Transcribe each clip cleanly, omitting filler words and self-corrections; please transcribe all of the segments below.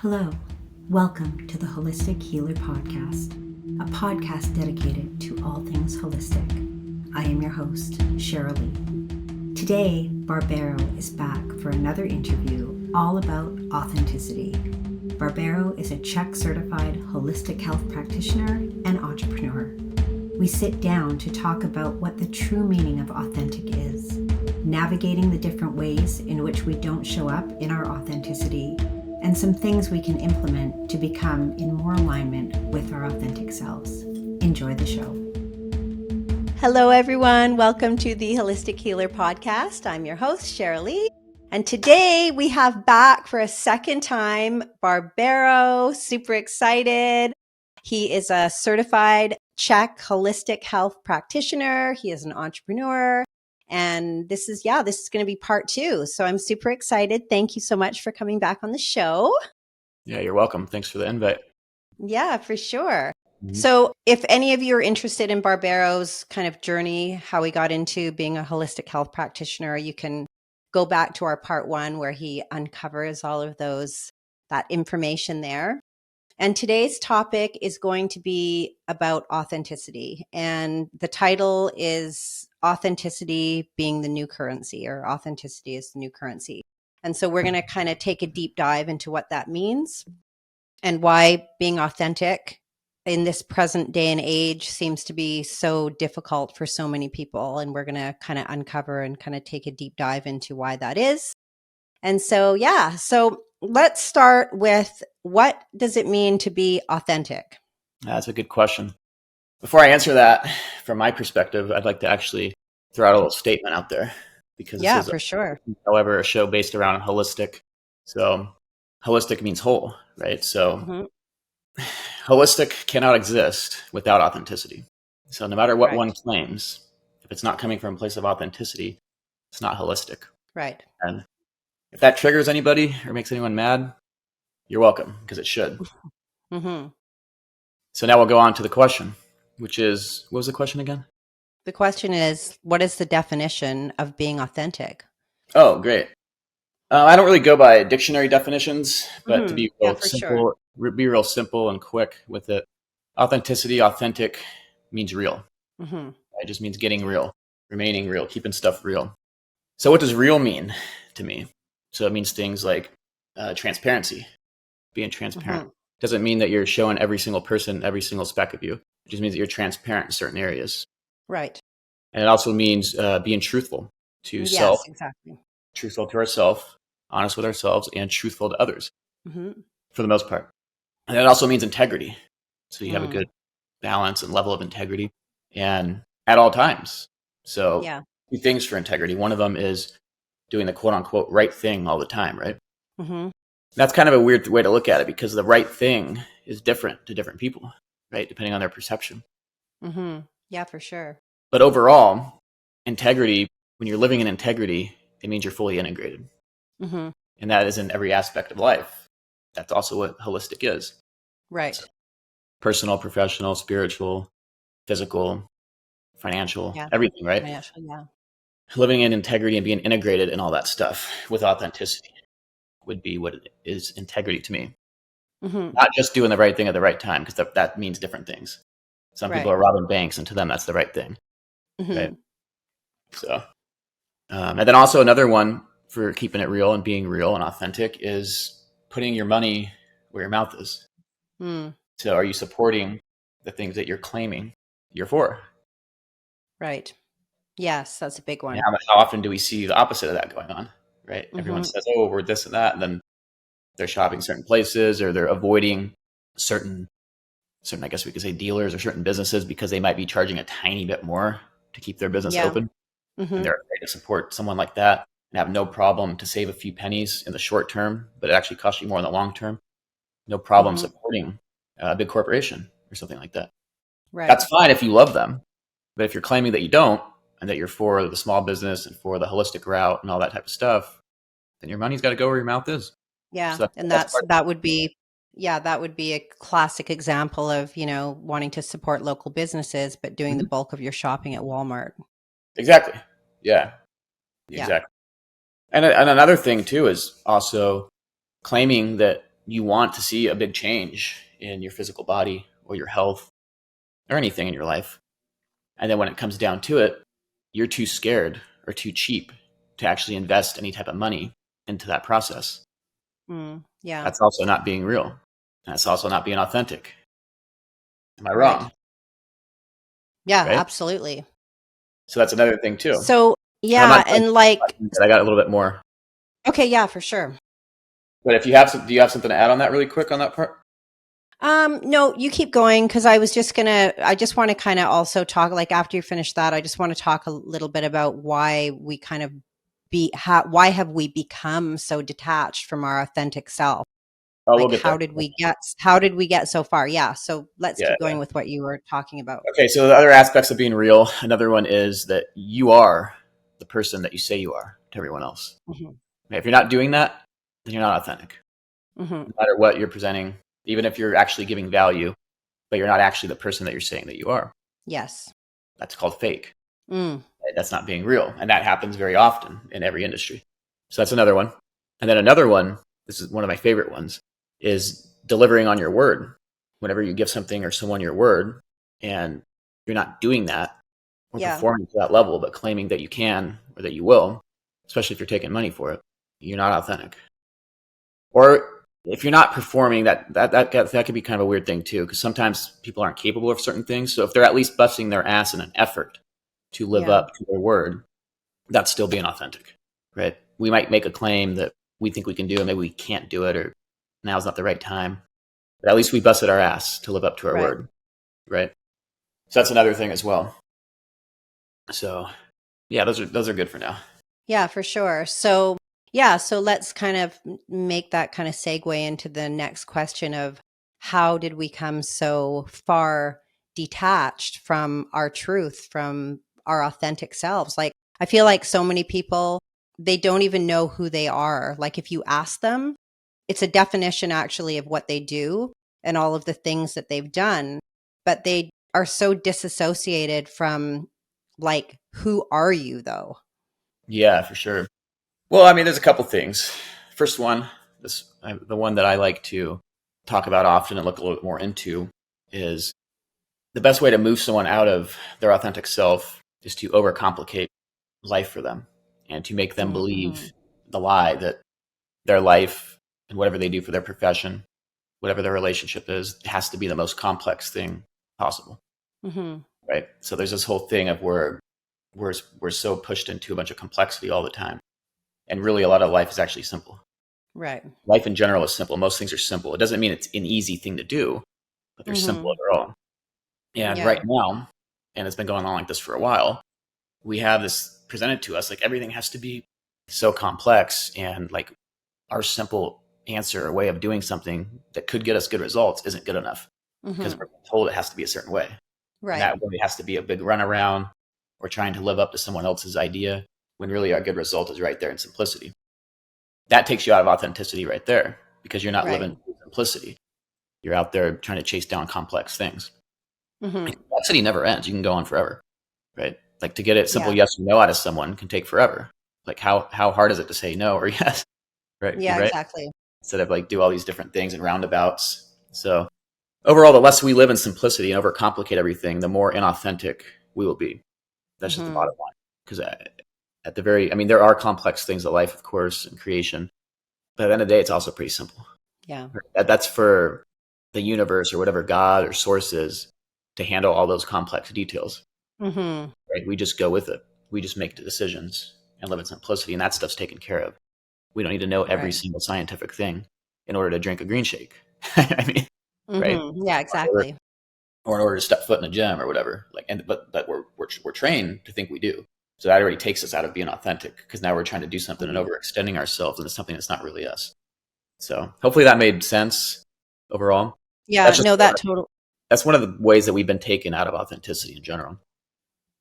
Hello, welcome to the Holistic Healer Podcast, a podcast dedicated to all things holistic. I am your host, Cheryl Lee. Today, Barbero is back for another interview all about authenticity. Barbero is a Chek Certified Holistic Health Practitioner and Entrepreneur. We sit down to talk about what the true meaning of authentic is, navigating the different ways in which we don't show up in our authenticity, and some things we can implement to become in more alignment with our authentic selves. Enjoy the show. Hello, everyone. Welcome to the Holistic Healer Podcast. I'm your host, Cheryl Lee. And today we have back for a second time, Barbero. Super excited. He is a certified Chek holistic health practitioner. He is an entrepreneur. And this is going to be part 2. So I'm super excited. Thank you so much for coming back on the show. Yeah, you're welcome. Thanks for the invite. Yeah, for sure. Mm-hmm. So if any of you are interested in Barbero's kind of journey, how he got into being a holistic health practitioner, you can go back to our part 1 where he uncovers all of that information there. And today's topic is going to be about authenticity. And the title is Authenticity Being the New Currency, or Authenticity is the New Currency. And so we're going to kind of take a deep dive into what that means and why being authentic in this present day and age seems to be so difficult for so many people. And we're going to kind of uncover and kind of take a deep dive into why that is. And so, so let's start with, what does it mean to be authentic? That's a good question. Before I answer that, from my perspective, I'd like to actually throw out a little statement out there, because this is, for sure. However, a show based around holistic. So holistic means whole, right? So holistic cannot exist without authenticity. So no matter what one claims, if it's not coming from a place of authenticity, it's not holistic. Right. And if that triggers anybody or makes anyone mad, you're welcome, because it should. Mm-hmm. So now we'll go on to the question, which is, what was the question again? The question is, what is the definition of being authentic? Oh, great. I don't really go by dictionary definitions, but to be be real simple and quick with it. Authentic means real. Mm-hmm. It just means getting real, remaining real, keeping stuff real. So what does real mean to me? So it means things like transparency, being transparent. Mm-hmm. Doesn't mean that you're showing every single person, every single speck of you. It just means that you're transparent in certain areas. Right. And it also means being truthful to self. Exactly. Truthful to ourselves, honest with ourselves, and truthful to others, for the most part. And it also means integrity. So you have a good balance and level of integrity, and at all times. So 2 things for integrity. One of them is doing the quote unquote right thing all the time, right? Mm-hmm. That's kind of a weird way to look at it, because the right thing is different to different people, right? Depending on their perception. Mm-hmm. Yeah, for sure. But overall, integrity, when you're living in integrity, it means you're fully integrated. Mm-hmm. And that is in every aspect of life. That's also what holistic is. Right. So personal, professional, spiritual, physical, financial, everything, right? Financial, Living in integrity and being integrated and all that stuff with authenticity would be what it is integrity to me. Mm-hmm. Not just doing the right thing at the right time, because that means different things. Some people are robbing banks, and to them, that's the right thing. Mm-hmm. Right? So, and then also another one for keeping it real and being real and authentic is putting your money where your mouth is. Mm. So are you supporting the things that you're claiming you're for? Right. Yes, that's a big one. How often do we see the opposite of that going on, right? Mm-hmm. Everyone says, oh, we're this and that, and then they're shopping certain places, or they're avoiding certain, I guess we could say, dealers or certain businesses, because they might be charging a tiny bit more to keep their business open. Mm-hmm. And they're afraid to support someone like that and have no problem to save a few pennies in the short term, but it actually costs you more in the long term. No problem supporting a big corporation or something like that. Right. That's fine if you love them. But if you're claiming that you don't, and that you're for the small business and for the holistic route and all that type of stuff, then your money's got to go where your mouth is. Yeah. So and that would be a classic example of, wanting to support local businesses, but doing the bulk of your shopping at Walmart. Exactly. Yeah. Exactly. And another thing too is also claiming that you want to see a big change in your physical body or your health or anything in your life. And then when it comes down to it, you're too scared or too cheap to actually invest any type of money into that process. Yeah. That's also not being real. That's also not being authentic. Am I Right. wrong? Yeah, Right? absolutely. So that's another thing too. So, I'm yeah. not And like, I got a little bit more. okay, yeah, for sure. But if you have do you have something to add on that really quick on that part? No, you keep going because I just want to kind of also talk, like after you finish that, I just want to talk a little bit about why we kind of why have we become so detached from our authentic self? Oh, we'll Like get how there. did we get so far? Yeah. So let's Yeah. keep going with what you were talking about. Okay, so the other aspects of being real, another one is that you are the person that you say you are to everyone else. Mm-hmm. Okay, if you're not doing that, then you're not authentic. Mm-hmm. No matter what you're presenting, even if you're actually giving value, but you're not actually the person that you're saying that you are. Yes. That's called fake. Mm. That's not being real. And that happens very often in every industry. So that's another one. And then another one, this is one of my favorite ones, is delivering on your word. Whenever you give something or someone your word and you're not doing that or Yeah. performing to that level, but claiming that you can or that you will, especially if you're taking money for it, you're not authentic. Or if you're not performing, that could be kind of a weird thing too, because sometimes people aren't capable of certain things. So if they're at least busting their ass in an effort to live up to their word, that's still being authentic, right? We might make a claim that we think we can do it, maybe we can't do it, or now's not the right time. But at least we busted our ass to live up to our word, right? So that's another thing as well. So yeah, those are good for now. Yeah, for sure. So yeah, so let's kind of make that kind of segue into the next question of how did we come so far detached from our truth, from our authentic selves? Like I feel like so many people, they don't even know who they are. Like if you ask them, it's a definition actually of what they do and all of the things that they've done, but they are so disassociated from like, who are you though? Yeah, for sure. Well, I mean, there's a couple things. First one, the one that I like to talk about often and look a little bit more into is the best way to move someone out of their authentic self is to overcomplicate life for them and to make them believe the lie that their life and whatever they do for their profession, whatever their relationship is, has to be the most complex thing possible. Mm-hmm. Right. So there's this whole thing of we're so pushed into a bunch of complexity all the time. And really a lot of life is actually simple. Right. Life in general is simple. Most things are simple. It doesn't mean it's an easy thing to do, but they're simple overall. And right now, and it's been going on like this for a while, we have this presented to us like everything has to be so complex, and like our simple answer or way of doing something that could get us good results isn't good enough because we're told it has to be a certain way. Right. And that way has to be a big runaround or trying to live up to someone else's idea when really our good result is right there in simplicity. That takes you out of authenticity right there because you're not living in simplicity. You're out there trying to chase down complex things. Complexity never ends. You can go on forever, right? Like to get a simple yes or no out of someone can take forever. Like how hard is it to say no or yes, right? Yeah, Right? exactly. Instead of like do all these different things and roundabouts. So overall, the less we live in simplicity and overcomplicate everything, the more inauthentic we will be. That's just the bottom line. Because at the very, I mean, there are complex things in life, of course, and creation. But at the end of the day, it's also pretty simple. Yeah. That's for the universe or whatever God or source is to handle all those complex details. Right? We just go with it. We just make the decisions and live in simplicity, and that stuff's taken care of. We don't need to know every single scientific thing in order to drink a green shake. I mean, right? Yeah, exactly. Or in order to step foot in a gym or whatever. Like, but we're trained to think we do. So that already takes us out of being authentic because now we're trying to do something and overextending ourselves into something that's not really us. So hopefully that made sense overall. Yeah, no, that's one of the ways that we've been taken out of authenticity in general.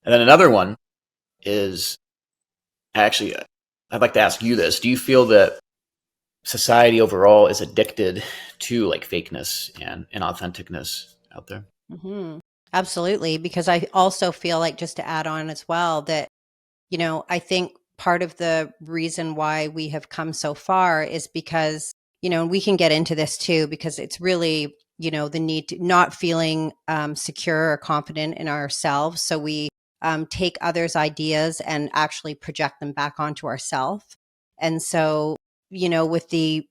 And then another one is actually, I'd like to ask you this. Do you feel that society overall is addicted to like fakeness and inauthenticness out there? Absolutely. Because I also feel like, just to add on as well, that, I think part of the reason why we have come so far is because, and we can get into this too, because it's really, the need to not feeling secure or confident in ourselves. So we take others' ideas and actually project them back onto ourselves. And so, with the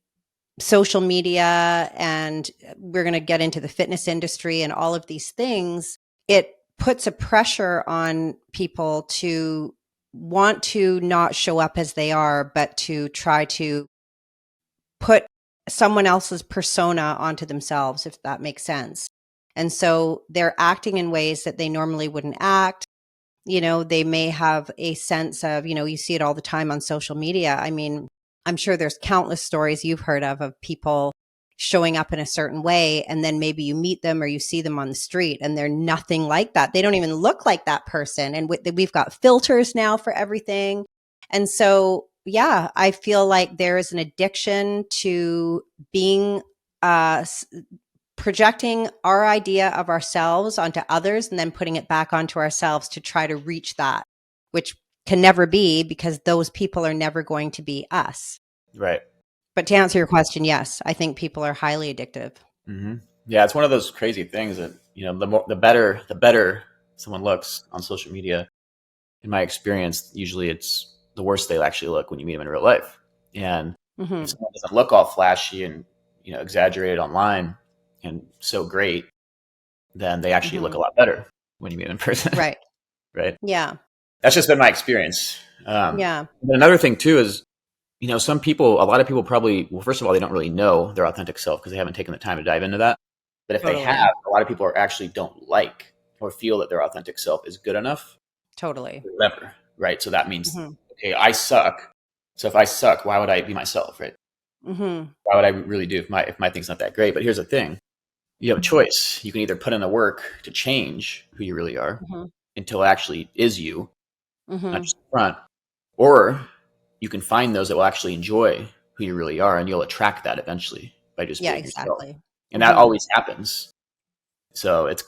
social media, and we're going to get into the fitness industry and all of these things, it puts a pressure on people to want to not show up as they are, but to try to put someone else's persona onto themselves, if that makes sense. And so they're acting in ways that they normally wouldn't act. They may have a sense of, you see it all the time on social media. I mean, I'm sure there's countless stories you've heard of people showing up in a certain way, and then maybe you meet them or you see them on the street and they're nothing like that. They don't even look like that person. And we've got filters now for everything. And so, yeah, I feel like there is an addiction to being projecting our idea of ourselves onto others and then putting it back onto ourselves to try to reach that, which can never be, because those people are never going to be us. Right. But to answer your question, yes, I think people are highly addictive. Mm-hmm. Yeah, it's one of those crazy things that, the better someone looks on social media, in my experience, usually it's the worse they actually look when you meet them in real life. And if someone doesn't look all flashy and, exaggerated online and so great, then they actually look a lot better when you meet them in person. Right. Right. Yeah. That's just been my experience. Yeah. But another thing too is, a lot of people probably, well, first of all, they don't really know their authentic self because they haven't taken the time to dive into that. But if they have, a lot of people actually don't like or feel that their authentic self is good enough. Totally. Whatever, right? So that means, okay, I suck. So if I suck, why would I be myself, right? Why would I really do if my thing's not that great? But here's the thing. You have a choice. You can either put in the work to change who you really are until it actually is you, not just the front, or you can find those that will actually enjoy who you really are, and you'll attract that eventually by just being yourself. And that always happens. So it's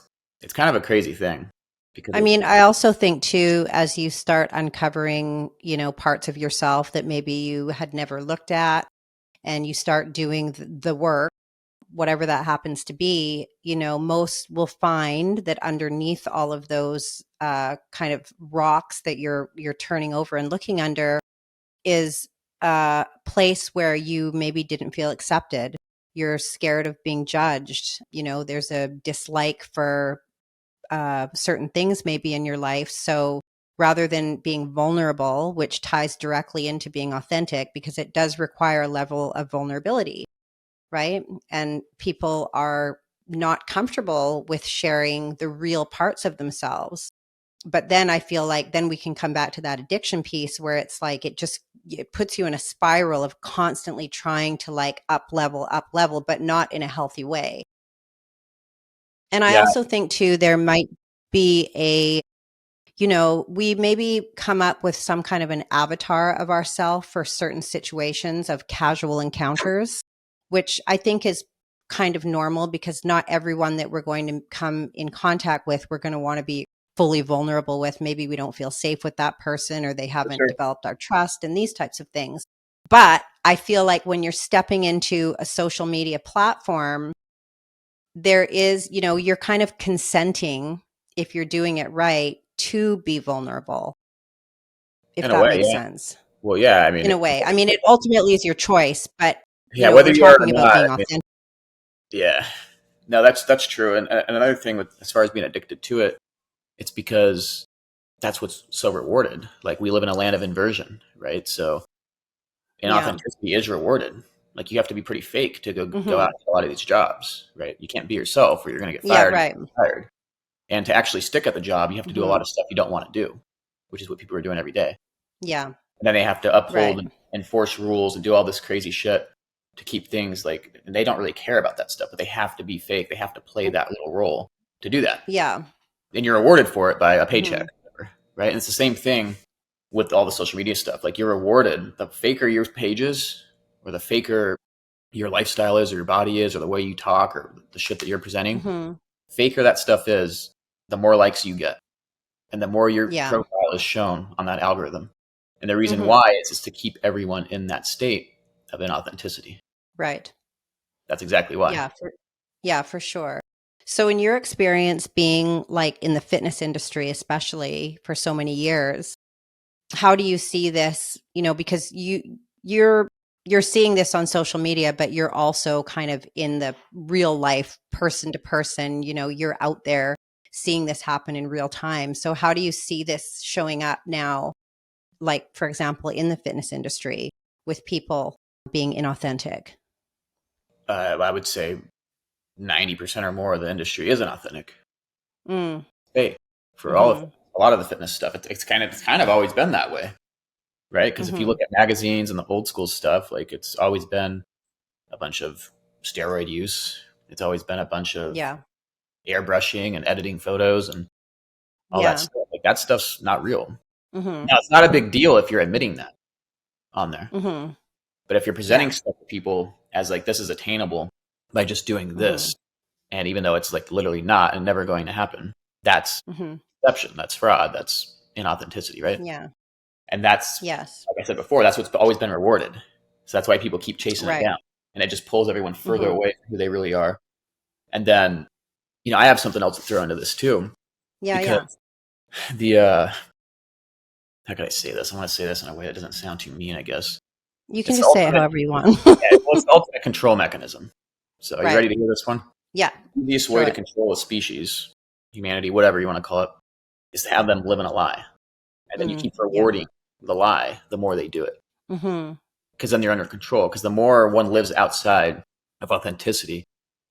kind of a crazy thing. Because I also think too, as you start uncovering, parts of yourself that maybe you had never looked at, and you start doing the work, whatever that happens to be, most will find that underneath all of those kind of rocks that you're turning over and looking under is a place where you maybe didn't feel accepted. You're scared of being judged. There's a dislike for certain things maybe in your life. So rather than being vulnerable, which ties directly into being authentic, because it does require a level of vulnerability, right? And people are not comfortable with sharing the real parts of themselves. But then I feel like then we can come back to that addiction piece where it's like it puts you in a spiral of constantly trying to like up level, but not in a healthy way. And I also think too, there might be we maybe come up with some kind of an avatar of ourselves for certain situations of casual encounters, which I think is kind of normal, because not everyone that we're going to come in contact with, we're going to want to be fully vulnerable with. Maybe we don't feel safe with that person, or they haven't developed our trust and these types of things. But I feel like when you're stepping into a social media platform, there is, you're kind of consenting, if you're doing it right, to be vulnerable, if that makes sense. Well, yeah, I mean, in a way, it ultimately is your choice, but whether we're you are talking or about not, being authentic. Yeah, no, that's true. And another thing with as far as being addicted to it, it's because that's what's so rewarded. Like we live in a land of inversion, right? So inauthenticity is rewarded. Like you have to be pretty fake to go out and get a lot of these jobs, right? You can't be yourself or you're going to get fired. Yeah, right. And to actually stick at the job, you have to do a lot of stuff you don't want to do, which is what people are doing every day. Yeah. And then they have to uphold and enforce rules and do all this crazy shit to keep things like, and they don't really care about that stuff, but they have to be fake. They have to play that little role to do that. Yeah. And you're rewarded for it by a paycheck, right? And it's the same thing with all the social media stuff. Like you're rewarded. The faker your pages or the faker your lifestyle is or your body is or the way you talk or the shit that you're presenting, faker that stuff is, the more likes you get and the more your profile is shown on that algorithm. And the reason why is to keep everyone in that state of inauthenticity. Right. That's exactly why. Yeah, for sure. So in your experience being like in the fitness industry, especially for so many years, how do you see this, because you're seeing this on social media, but you're also kind of in the real life, person to person, you're out there seeing this happen in real time. So how do you see this showing up now, like, for example, in the fitness industry with people being inauthentic? I would say 90% or more of the industry isn't authentic. Mm, Hey, for all of mhm, a lot of the fitness stuff, it's kind of always been that way, right? Because if you mhm. look at magazines and the old school stuff, like it's always been a bunch of steroid use. It's always been a bunch of Yeah. airbrushing and editing photos and all that Yeah. stuff. Like that stuff's not real. Mhm. Now, it's not a big deal if you're admitting that on there. Mhm. But if you're presenting Yeah. stuff to people as like this is attainable by just doing Mhm. this, and even though it's like literally not and never going to happen, that's Mhm. deception, that's fraud, that's inauthenticity, right? Yeah. And that's, Yes. like I said before, that's what's always been rewarded. So that's why people keep chasing it Right. down, and it just pulls everyone further Mhm. away from who they really are. And then, I have something else to throw into this too, Yeah, because yeah. the how can I say this? I want to say this in a way that doesn't sound too mean, I guess. You can It's the just say it ultimate, however you want. yeah, well, it's the ultimate control mechanism. So, are you Right. ready to hear this one? Yeah. The easiest way Throw to it. control a species, humanity, whatever you want to call it, is to have them live in a lie. And then you keep Yeah. rewarding the lie the more they do it. Mhm. Because then they're under control. Because the more one lives outside of authenticity,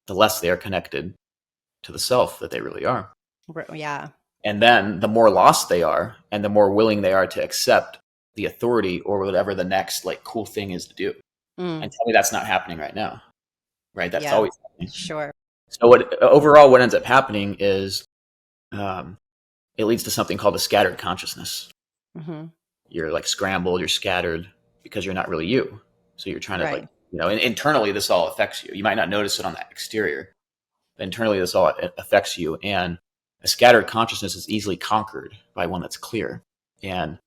the less they are connected to the self that they really are. Yeah. And then the more lost they are, and the more willing they are to accept the authority or whatever the next like cool thing is to do. Mm. And tell me that's not happening right now, right? That's Yeah. always happening. Sure. So what ends up happening is um, it leads to something called a scattered consciousness. Mhm. You're like scrambled, you're scattered because you're not really you. So you're trying to like, Right. and internally this all affects you. You might not notice it on the exterior, but internally this all affects you. And a scattered consciousness is easily conquered by one that's clear. And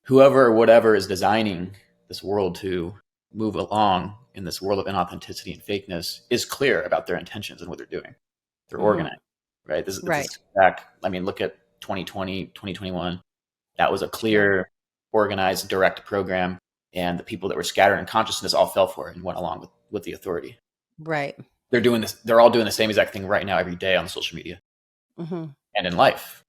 whoever, whatever is designing this world to move along in this world of inauthenticity and fakeness is clear about their intentions and what they're doing. They're Mhm. organized, right? This is Right. back. I mean, look at 2020, 2021. That was a Sure. clear, organized, direct program. And the people that were scattered in consciousness all fell for it and went along with the authority. Right. They're doing this. They're all doing the same exact thing right now every day on social media Mhm. and in life.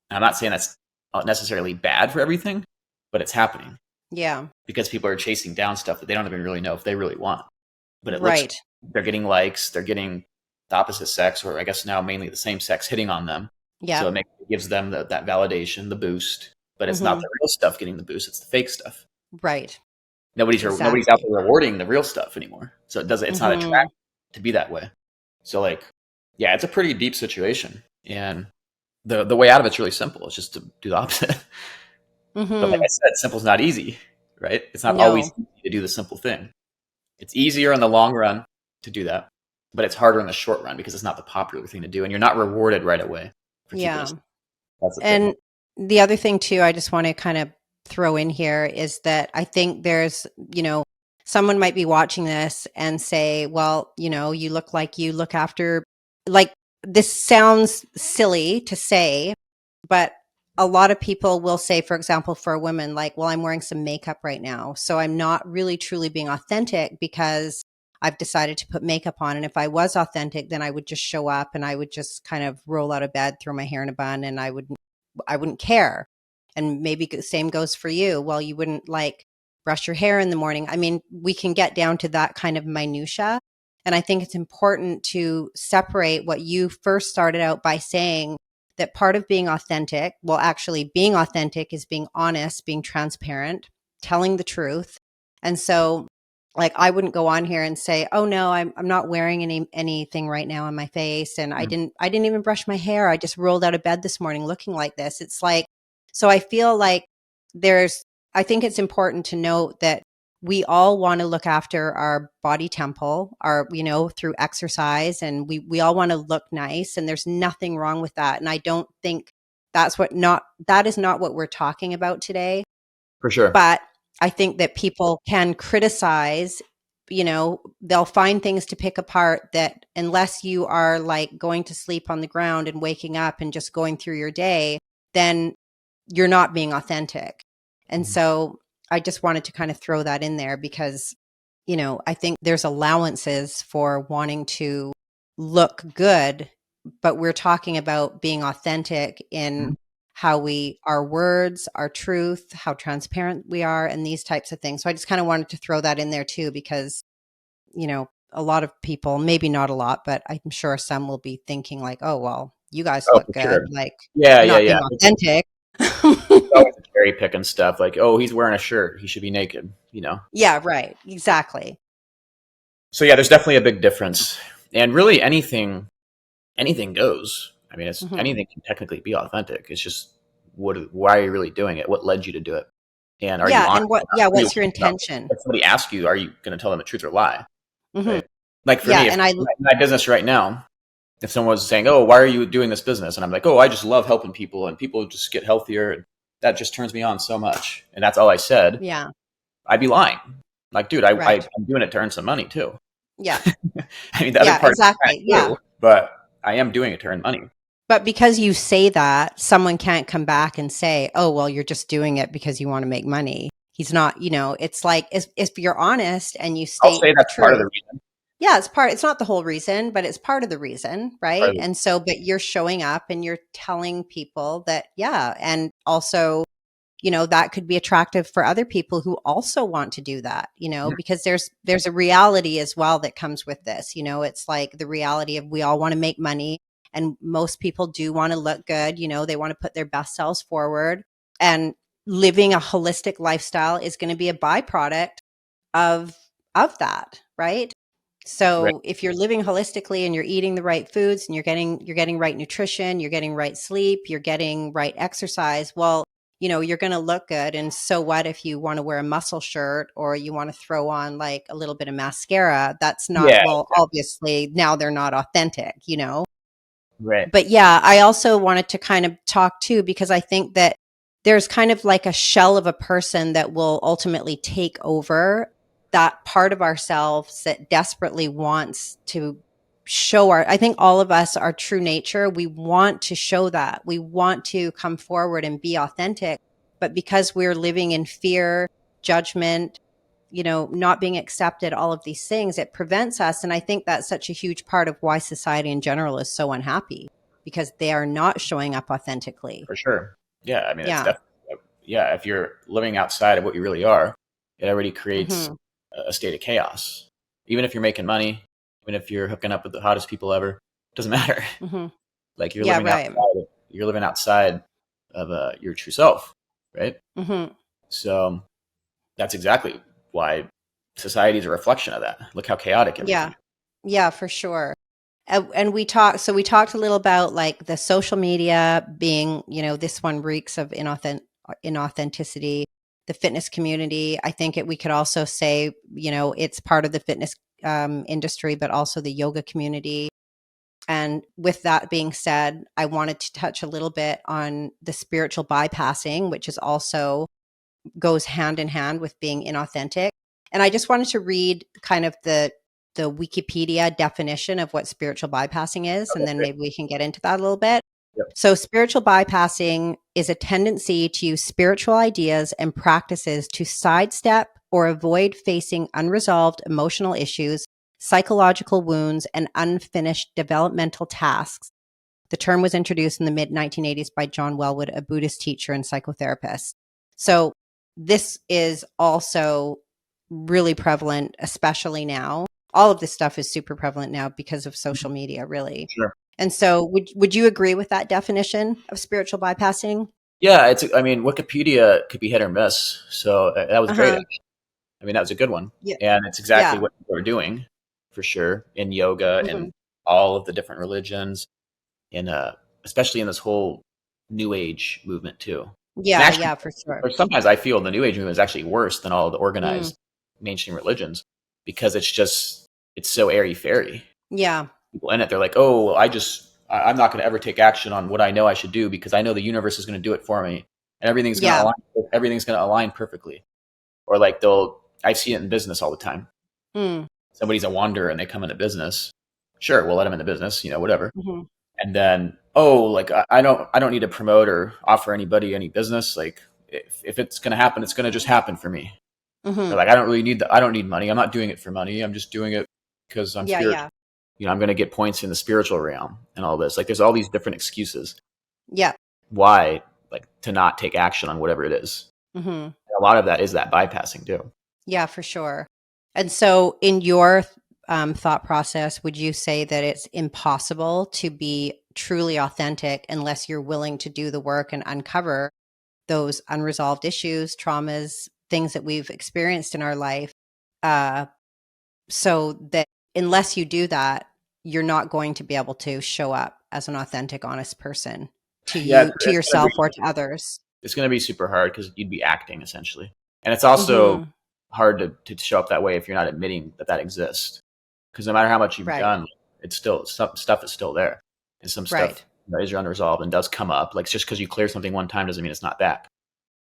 And I'm not saying that's not necessarily bad for everything, but it's happening Yeah. because people are chasing down stuff that they don't even really know if they really want. But it looks Right. like they're getting likes, they're getting the opposite sex, or I guess now mainly the same sex hitting on them. So Yeah. it gives them that validation, the boost. But it's not the Mhm. real stuff getting the boost; it's the fake stuff. Right. Nobody's out Exactly. there rewarding the real stuff anymore. So it's not Mhm. attractive to be that way. So like, yeah, it's a pretty deep situation, and the way out of it's really simple. It's just to do the opposite. But like I Mhm. said, simple's not easy, right? It's not always No. easy to do the simple thing. It's easier in the long run to do that, but it's harder in the short run because it's not the popular thing to do, and you're not rewarded right away for keeping Yeah. it. That's the thing. And the other thing too, I just want to kind of throw in here is that I think there's, someone might be watching this and say, well, you look like you look after, like, this sounds silly to say, but a lot of people will say, for example, for a woman, like, well, I'm wearing some makeup right now. So I'm not really truly being authentic because I've decided to put makeup on. And if I was authentic, then I would just show up and I would just kind of roll out of bed, throw my hair in a bun, and I wouldn't care. And maybe the same goes for you. Well, you wouldn't like brush your hair in the morning. I mean, we can get down to that kind of minutia. And I think it's important to separate what you first started out by saying, that part of being authentic, well, actually being authentic is being honest, being transparent, telling the truth. And so, like, I wouldn't go on here and say, "Oh no, I'm not wearing anything right now on my face, and Mm. I didn't even brush my hair. I just rolled out of bed this morning looking like this." It's like, so I feel like I think it's important to note that we all want to look after our body temple, through exercise, and we all want to look nice, and there's nothing wrong with that. And I don't think that is not what we're talking about today. For sure. But I think that people can criticize they'll find things to pick apart that unless you are like going to sleep on the ground and waking up and just going through your day, then you're not being authentic. And so I just wanted to kind of throw that in there because, I think there's allowances for wanting to look good, but we're talking about being authentic in how our words, our truth, how transparent we are, and these types of things. So I just kind of wanted to throw that in there too, because, a lot of people, maybe not a lot, but I'm sure some will be thinking like, oh, well, you guys Oh, look for good. sure. Like, Yeah, not yeah. being authentic. It's always cherry picking stuff like, oh, he's wearing a shirt, he should be naked, Yeah, right. Exactly. So yeah, there's definitely a big difference. And really anything goes. I mean, anything can technically be authentic. It's just why are you really doing it? What led you to do it? And are you Yeah. honest? And what's your intention? If somebody asks you, are you going to tell them the truth or lie? Mm-hmm. Right? Like for Yeah. me, if And I, my business right now, if someone was saying, oh, why are you doing this business? And I'm like, oh, I just love helping people and people just get healthier. And that just turns me on so much. And that's all I said. yeah. I'd be lying. Like, dude, Right. I'm doing it to earn some money too. Yeah. I mean, the other Yeah, part is exactly. Yeah. true, but I am doing it to earn money. But because you say that, someone can't come back and say, oh, well, you're just doing it because you want to make money. He's not, it's like, if you're honest and you I'll state say the that's part of truth. the reason. Yeah, it's not the whole reason, but it's part of the reason, Part right? of the, And so, but you're showing up and you're telling people that, yeah. And also, that could be attractive for other people who also want to do that, because there's a reality as well that comes with this. It's like the reality of we all want to make money and most people do want to look good. They want to put their best selves forward, and living a holistic lifestyle is going to be a byproduct of that, right? right. So if you're living holistically and you're eating the right foods and you're getting right nutrition, you're getting right sleep, you're getting right exercise, well, you're going to look good. And so what if you want to wear a muscle shirt or you want to throw on like a little bit of mascara? That's not, Yeah, well, obviously now they're not authentic. right. But yeah, I also wanted to kind of talk too, because I think that there's kind of like a shell of a person that will ultimately take over that part of ourselves that desperately wants to show I think all of us, our true nature, we want to show that. We want to come forward and be authentic. But because we're living in fear, judgment, not being accepted, all of these things, it prevents us. And I think that's such a huge part of why society in general is so unhappy, because they are not showing up authentically. For sure. Yeah, I mean, it's Yeah. definitely, yeah, if you're living outside of what you really are, it already creates Mm-hmm. a state of chaos. Even if you're making money, even if you're hooking up with the hottest people ever, it doesn't matter. Mm-hmm. Like Yeah. Right. you're living outside of your true self, right? Mm-hmm. So that's exactly why society is a reflection of that. Look how chaotic everything Yeah. is. Yeah, for sure. And we talked a little about like the social media being, this one reeks of inauthenticity. The fitness community, I think we could also say, it's part of the fitness industry, but also the yoga community. And with that being said, I wanted to touch a little bit on the spiritual bypassing, which is also goes hand in hand with being inauthentic. And I just wanted to read kind of the Wikipedia definition of what spiritual bypassing is, and Okay, then great. maybe we can get into that a little bit. Yep. So spiritual bypassing is a tendency to use spiritual ideas and practices to sidestep or avoid facing unresolved emotional issues, psychological wounds, and unfinished developmental tasks. The term was introduced in the mid 1980s by John Welwood, a Buddhist teacher and psychotherapist. So this is also really prevalent, especially now. All of this stuff is super prevalent now because of social media, really. Sure. And so would you agree with that definition of spiritual bypassing? Yeah, I mean, Wikipedia could be hit or miss. So that was great. Uh-huh. I mean, that was a good one. Yeah. And it's exactly Yeah. what people are doing for sure in yoga Mm-hmm. and all of the different religions, and especially in this whole new age movement too. And Yeah, actually, yeah, for sure. or sometimes I feel the new age movement is actually worse than all of the Mm. organized mainstream religions, because it's so airy fairy. Yeah. People in it, they're like, oh, well, I'm not going to ever take action on what I know I should do because I know the universe is going to do it for me, and Yeah. everything's going to align perfectly. Or like I've seen it in business all the time. Mm. Somebody's a wanderer and they come into business. Sure, we'll let them into business, whatever. Mm-hmm. And then, like I don't need to promote or offer anybody any business. Like if it's going to happen, it's going to just happen for me. Or Mm-hmm. like, I don't need money. I'm not doing it for money. I'm just doing it because I'm Yeah. spiritual. Yeah. I'm going to get points in the spiritual realm and all this. Like there's all these different excuses Yeah. why, like, to not take action on whatever it is. Mm-hmm. And a lot of that is that bypassing too. Yeah, for sure. And so in your thought process, would you say that it's impossible to be truly authentic unless you're willing to do the work and uncover those unresolved issues, traumas, things that we've experienced in our life? So that unless you do that, you're not going to be able to show up as an authentic, honest person to Yeah, you, to yourself, or to others. it's going to be super hard because you'd be acting essentially. And it's also Mm-hmm. hard to show up that way if you're not admitting that exists. Because no matter how much you've Right. done, it's still, some stuff is still there. And some Right. stuff is unresolved and does come up. Like just because you clear something one time doesn't mean it's not back.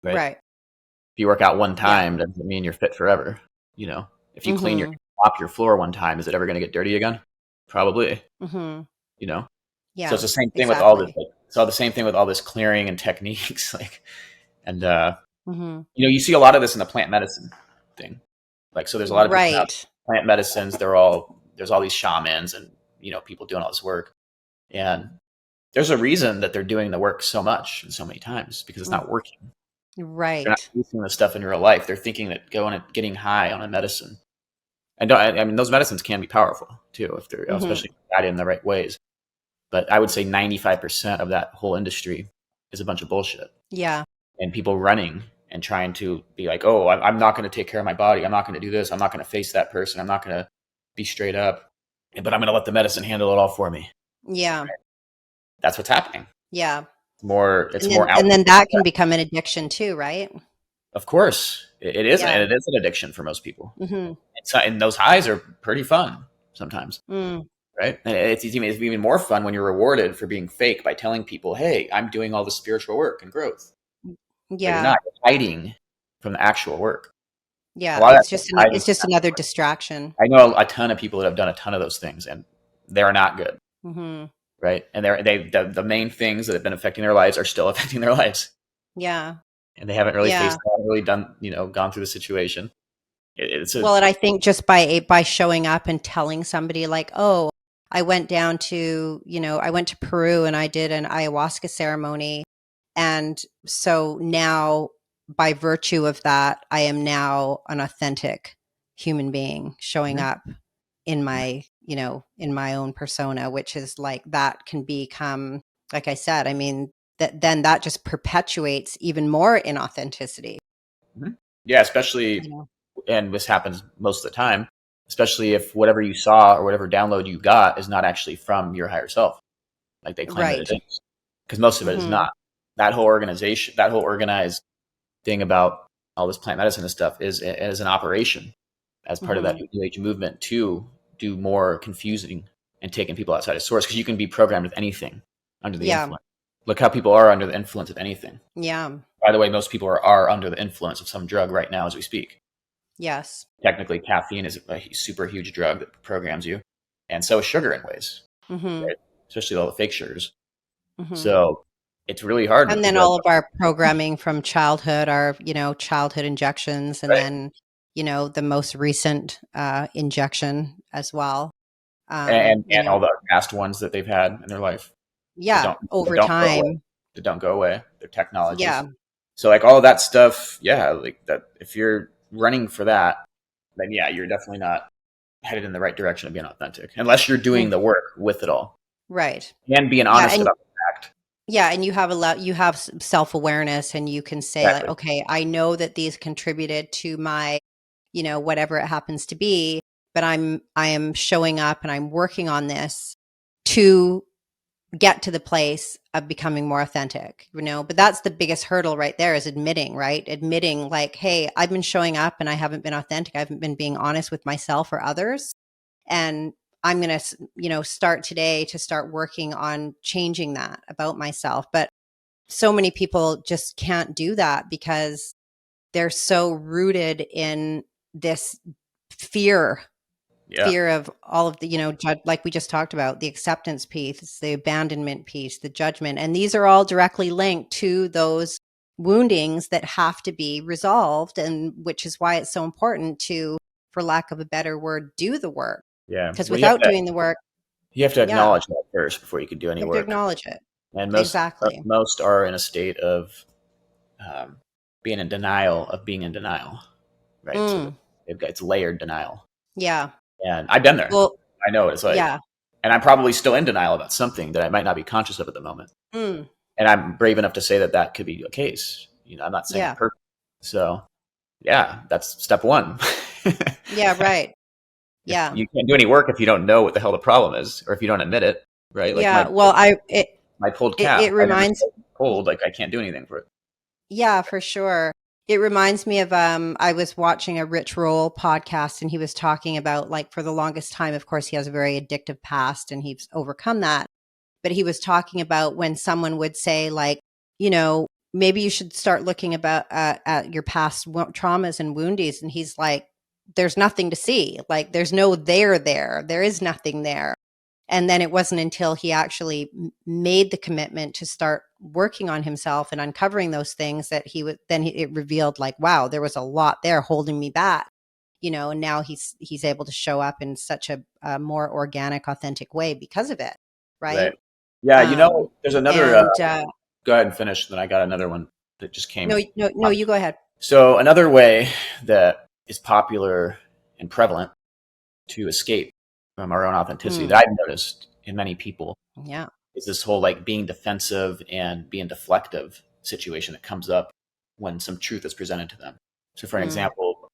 Right. Right. If you work out one Yeah. time, doesn't mean you're fit forever. If you clean Mm-hmm. mop your floor one time, is it ever going to get dirty again? Probably. Mm-hmm. So Yeah. it's the same thing with all this. Exactly. Like, it's all the same thing with all this clearing and techniques. Like, and Mm-hmm. you see a lot of this in the plant medicine thing. Like, so there's a lot of people Right. plant medicines. There's all these shamans and people doing all this work, and there's a reason that they're doing the work so much and so many times because it's not working. They're not Right. using the stuff in real life. They're thinking that going and getting high on a medicine, and I mean those medicines can be powerful too if they're Mm-hmm. especially added in the right ways. But I would say 95% of that whole industry is a bunch of bullshit. Yeah. And people running and trying to be like, oh, I'm not going to take care of my body. I'm not going to do this. I'm not going to face that person. I'm not going to be straight up, but I'm going to let the medicine handle it all for me. Yeah. That's what's happening. Yeah. It's more out. And then that can become an addiction too, right? Of course, it is. Yeah. And it is an addiction for most people. Mm-hmm. And those highs are pretty fun sometimes. Mm. Right. And it's even more fun when you're rewarded for being fake by telling people, hey, I'm doing all the spiritual work and growth. But you're Yeah. not. You're hiding from the actual work. A Yeah. lot of It's that just stuff hiding it's from just the another actual work. distraction. I know a ton of people that have done a ton of those things, and they're not good. Mm-hmm. Right. And the main things that have been affecting their lives are still affecting their lives. Yeah. And they haven't really Yeah. faced that, haven't really done, gone through the situation. Well, and I think just by showing up and telling somebody like, oh, I went to Peru and I did an ayahuasca ceremony. And so now by virtue of that, I am now an authentic human being showing Mhm. up in my, in my own persona, which is like, that can become, like I said, I mean, that just perpetuates even more inauthenticity. Mhm. Yeah, especially, and this happens most of the time, especially if whatever you saw or whatever download you got is not actually from your higher self, like they claim that Right. it is, because most of it is Mm-hmm. not. That whole organization, that whole organized thing about all this plant medicine and stuff is an operation as part of that New Age movement to do more confusing and taking people outside of source, because you can be programmed with anything under the Yeah. influence. Look how people are under the influence of anything. Yeah. By the way, most people are under the influence of some drug right now as we speak. Yes. Technically, caffeine is a super huge drug that programs you, and so is sugar in ways, Mm-hmm. right? Especially all the fake sugars. Mm-hmm. So it's really hard. And then all of our programming from childhood, our, childhood injections, and Right. then, the most recent injection as well. And all the past ones that they've had in their life. Yeah, over time. That don't go away. They're technologies. Yeah. So like all of that stuff, yeah, like that. If you're running for that, then yeah, you're definitely not headed in the right direction of being authentic, unless you're doing the work with it all. Right. And being honest about the fact. Yeah, and you have self-awareness, and you can say like, okay, I know that these contributed to my, whatever it happens to be, but I am showing up and I'm working on this to get to the place of becoming more authentic, but that's the biggest hurdle right there, is admitting like, hey, I've been showing up and I haven't been authentic. I haven't been being honest with myself or others. And I'm going to, start today to start working on changing that about myself. But so many people just can't do that because they're so rooted in this fear Yeah. fear of all of the, like we just talked about, the acceptance piece, the abandonment piece, the judgment. And these are all directly linked to those woundings that have to be resolved. And which is why it's so important to, for lack of a better word, do the work. Yeah. Because Well, without doing the work, you have to yeah, acknowledge that first before you can do any you have to work. acknowledge it. And Exactly. most are in a state of um, being in denial of being in denial, right? So Mm, it's layered denial. yeah. And I've been there. Well, I know what it's like. yeah. And I'm probably still in denial about something that I might not be conscious of at the moment. Mm, And I'm brave enough to say that that could be a case. I'm not saying yeah. I'm perfect. So yeah, that's step one. Yeah. Right. If Yeah. you can't do any work if you don't know what the hell the problem is, or if you don't admit it, right? Like Yeah. Well, my pulled calf. it I never reminds, said pulled. Like I can't do anything for it. yeah, for sure. It reminds me of I was watching a Rich Roll podcast and he was talking about, like, for the longest time, of course, he has a very addictive past and he's overcome that. But he was talking about when someone would say, like, maybe you should start looking about at your past traumas and woundies. And he's like, there's nothing to see. Like, there's no there. There is nothing there. And then it wasn't until he actually made the commitment to start working on himself and uncovering those things that it revealed, like, wow, there was a lot there holding me back, and now he's able to show up in such a more organic, authentic way because of it. Right. Right. Yeah. Um, There's another. and Go ahead and finish. Then I got another one that just no, came no, up. you go ahead. So another way that is popular and prevalent to escape from our own authenticity Mm, that I've noticed in many people yeah. is this whole like being defensive and being deflective situation that comes up when some truth is presented to them. So for an Mm, example,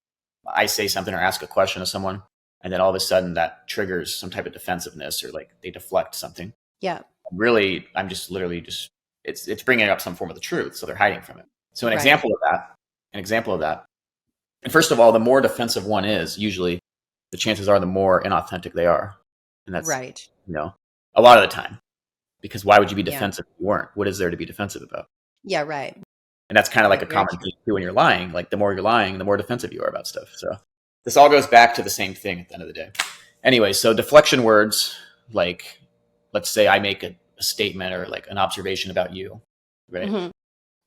I say something or ask a question to someone, and then all of a sudden that triggers some type of defensiveness or like they deflect something. yeah. Really, I'm just literally just it's bringing up some form of the truth, so they're hiding from it. So Right. an example of that. And first of all, the more defensive one is, usually the chances are the more inauthentic they are. And that's, Right. a lot of the time. Because why would you be Yeah. defensive if you weren't? What is there to be defensive about? Yeah. Right. And that's kind of like Yeah. a Very common true. thing too when you're lying. Like the more you're lying, the more defensive you are about stuff. So this all goes back to the same thing at the end of the day. Anyway, so deflection words, like let's say I make a statement or like an observation about you, right? Hmm.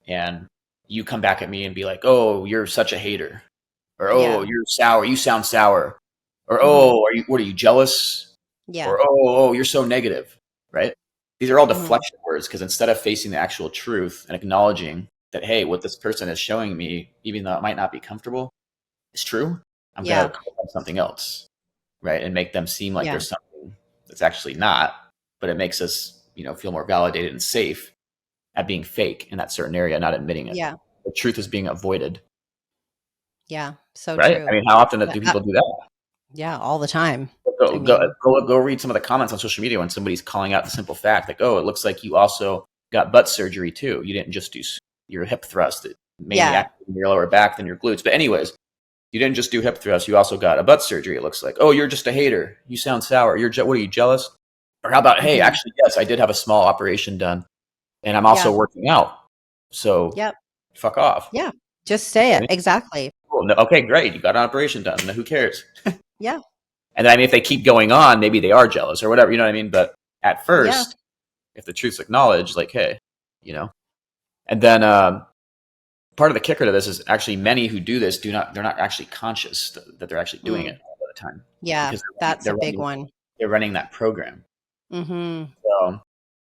And you come back at me and be like, "Oh, you're such a hater," or "Oh, Yeah. you're sour. You sound sour," or Hmm. "Oh, what are you jealous?" Yeah. Or "Oh, you're so negative," right? These are all Hmm. deflection words because instead of facing the actual truth and acknowledging that, hey, what this person is showing me, even though it might not be comfortable, is true, I'm going to Yeah. call them something else, right? And make them seem like Yeah. there's something that's actually not, but it makes us, feel more validated and safe at being fake in that certain area, not admitting it. Yeah. The truth is being avoided, Yeah. So right? I true. mean, how often Yeah. do people do that? Yeah. All the time. I Go, go, mean, go read some of the comments on social media when somebody's calling out the simple fact, like, "Oh, it looks like you also got butt surgery too. You didn't just do your hip thrust. It mainly yeah. activated your lower back than your glutes. But anyways, you didn't just do hip thrust. You also got a butt surgery. It looks like. Oh, you're just a hater. You sound sour. What are you jealous? Or how about, hey, Hmm. actually, yes, I did have a small operation done, and I'm also Yeah. working out. So Yep. fuck off. Yeah. Just say it. Exactly. Cool. No, okay, great. You got an operation done. Now, who cares? Yeah. And then, I mean, if they keep going on, maybe they are jealous or whatever. You know what I mean? But at Yeah. first, if the truth's acknowledged, like, hey, you know. And then part of the kicker to this is actually many who do this they're not actually conscious that they're actually doing Mm. it all the time Yeah. because That's a big one. they're running that program. Hmm. So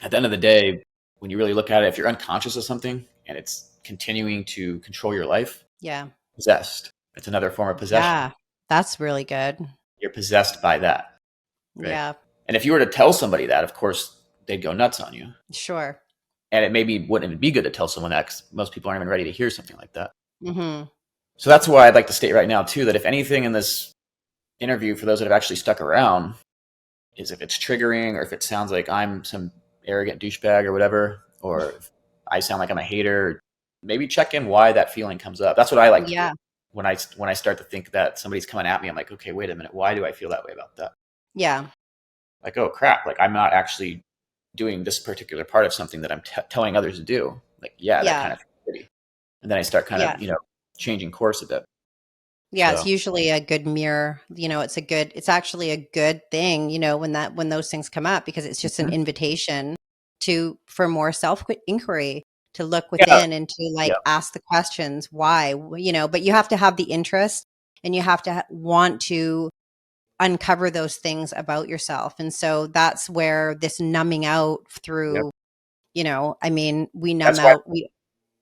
at the end of the day, when you really look at it, if you're unconscious of something and it's continuing to control your life, Yeah. possessed. It's another form of possession. Yeah. That's really good. You're possessed by that, right? Yeah. And if you were to tell somebody that, of course, they'd go nuts on you. Sure. And it maybe wouldn't even be good to tell someone that because most people aren't even ready to hear something like that. Hmm. So that's why I'd like to state right now, too, that if anything in this interview, for those that have actually stuck around, is if it's triggering or if it sounds like I'm some arrogant douchebag or whatever, or if I sound like I'm a hater, maybe check in why that feeling comes up. That's what I like to do. Yeah. When I start to think that somebody's coming at me, I'm like, okay, wait a minute. Why do I feel that way about that? Yeah. Like, oh, crap. Like, I'm not actually doing this particular part of something that I'm telling others to do. Like, yeah, that Yeah. kind of shitty. And then I start kind Yeah. of, changing course a bit. Yeah, it's So usually a good mirror. It's actually a good thing, when those things come up, because it's just an mhm. invitation for more self inquiry, to look Yeah, within and to yeah, like ask the questions why, but you have to have the interest, and you have to want to uncover those things about yourself. And so that's where this numbing out yep. through, I mean, we numb That's why out. We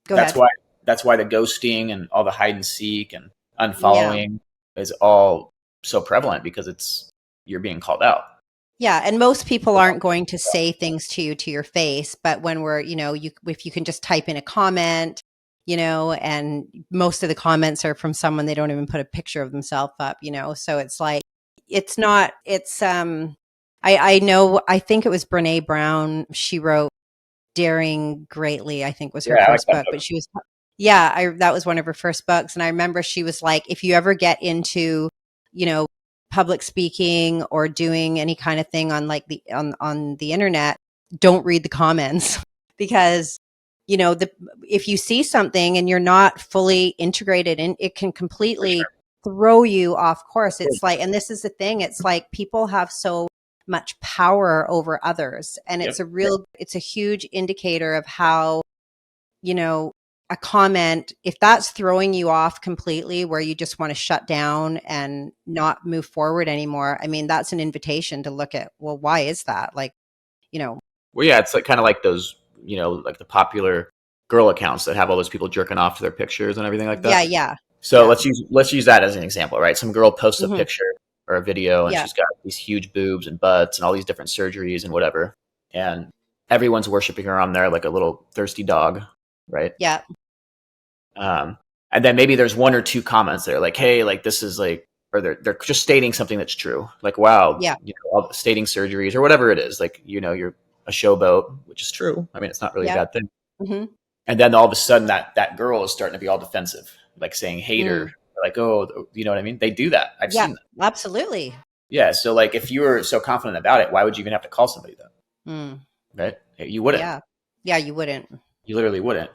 Go that's ahead. why that's why the ghosting and all the hide and seek and Yeah. unfollowing is all so prevalent because you're being called out. Yeah, and most people People aren't don't want going to to. say things to you to your face, but when if you can just type in a comment, and most of the comments are from someone, they don't even put a picture of themselves up, so it's like, it's not, it's I know, I think it was Brene Brown, she wrote Daring Greatly, I think was her Yeah, I like first that book, book. but that was one of her first books. And I remember she was like, if you ever get into, you know, public speaking or doing any kind of thing on like on the internet, don't read the comments because, if you see something and you're not fully integrated in, it can For sure. completely throw you off course. It's like, and this is the thing, it's like people have so much power over others, and Yep. it's a huge indicator of how, you know a comment, if that's throwing you off completely, where you just want to shut down and not move forward anymore, I mean, that's an invitation to look at, well, why is that, like, you know Well, yeah, it's like kind of like those, like the popular girl accounts that have all those people jerking off to their pictures and everything like yeah, that. yeah, So yeah, let's use that as an example, right? Some girl posts a hmm, picture or a video, and yeah, she's got these huge boobs and butts and all these different surgeries and whatever, and everyone's worshiping her on there like a little thirsty dog, right? yeah, Um, and then maybe there's one or two comments there, like, "Hey, like this is like," or they're just stating something that's true, like, "Wow, yeah, stating surgeries or whatever it is, like, you're a showboat," which is true. I mean, it's not really a yeah, bad thing. hmm, And then all of a sudden, that girl is starting to be all defensive, like saying hater, mm, like, "Oh," you know what I mean? They do that. I've yeah, seen that. absolutely, Yeah. So like, if you were so confident about it, why would you even have to call somebody that? mm, Right? You wouldn't. yeah, yeah, you wouldn't. You literally wouldn't.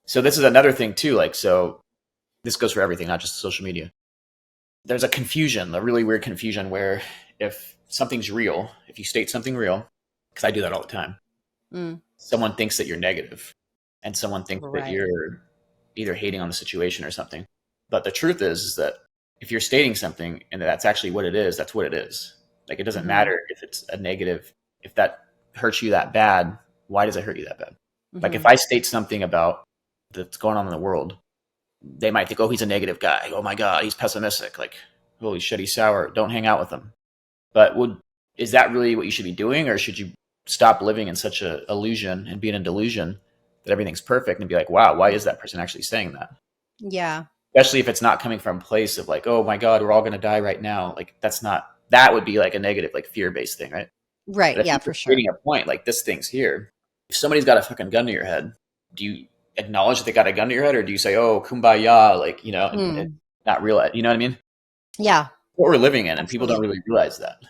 So this is another thing too. Like, so this goes for everything, not just social media. There's a confusion, a really weird confusion where if something's real, if you state something real, because I do that all the time, Mm, someone thinks that you're negative and someone thinks that right. you're either hating on the situation or something. But the truth is that if you're stating something and that's actually what it is, that's what it is. Like, it doesn't Hmm, matter if it's a negative, if that hurts you that bad, why does it hurt you that bad? Like, if hmm, I state something about that's going on in the world, they might think, oh, he's a negative guy. Oh my God, he's pessimistic. Like, holy shit, he's sour. Don't hang out with him. But is that really what you should be doing? Or should you stop living in such a illusion and be in a delusion that everything's perfect and be like, wow, why is that person actually saying that? yeah, Especially if it's not coming from a place of like, oh my God, we're all going to die right now. Like, that would be like a negative, like fear based thing, right? right, But if yeah, you're for sure. creating a point, like this thing's here, if somebody's got a fucking gun to your head, do you acknowledge that they got a gun to your head, or do you say, oh, kumbaya, like, and Mm, not realize, you know what I mean? yeah, What we're living in, and people don't absolutely, really realize that.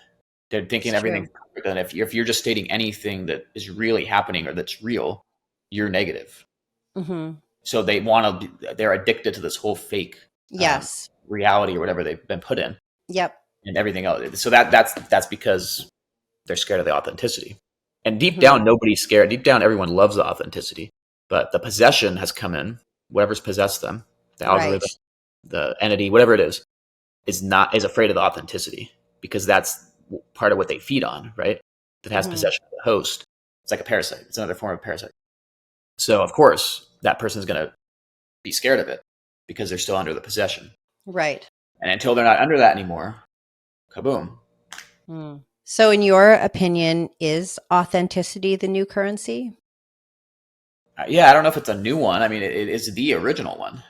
They're thinking it's true. everything's perfect. And if you're just stating anything that is really happening or that's real, you're negative. Hmm, So they're addicted to this whole fake yes, reality or whatever they've been put in yep, and everything else. So that's because they're scared of the authenticity. And deep hmm, down, nobody's scared. Deep down, everyone loves the authenticity. But the possession has come in. Whatever's possessed them, the right, algorithm, the entity, whatever it is afraid of the authenticity because that's part of what they feed on, right? That has hmm, possession of the host. It's like a parasite. It's another form of parasite. So of course, that person's going to be scared of it because they're still under the possession. right. And until they're not under that anymore, kaboom. Mm. So, in your opinion, is authenticity the new currency? Yeah, I don't know if it's a new one. I mean, it is the original one.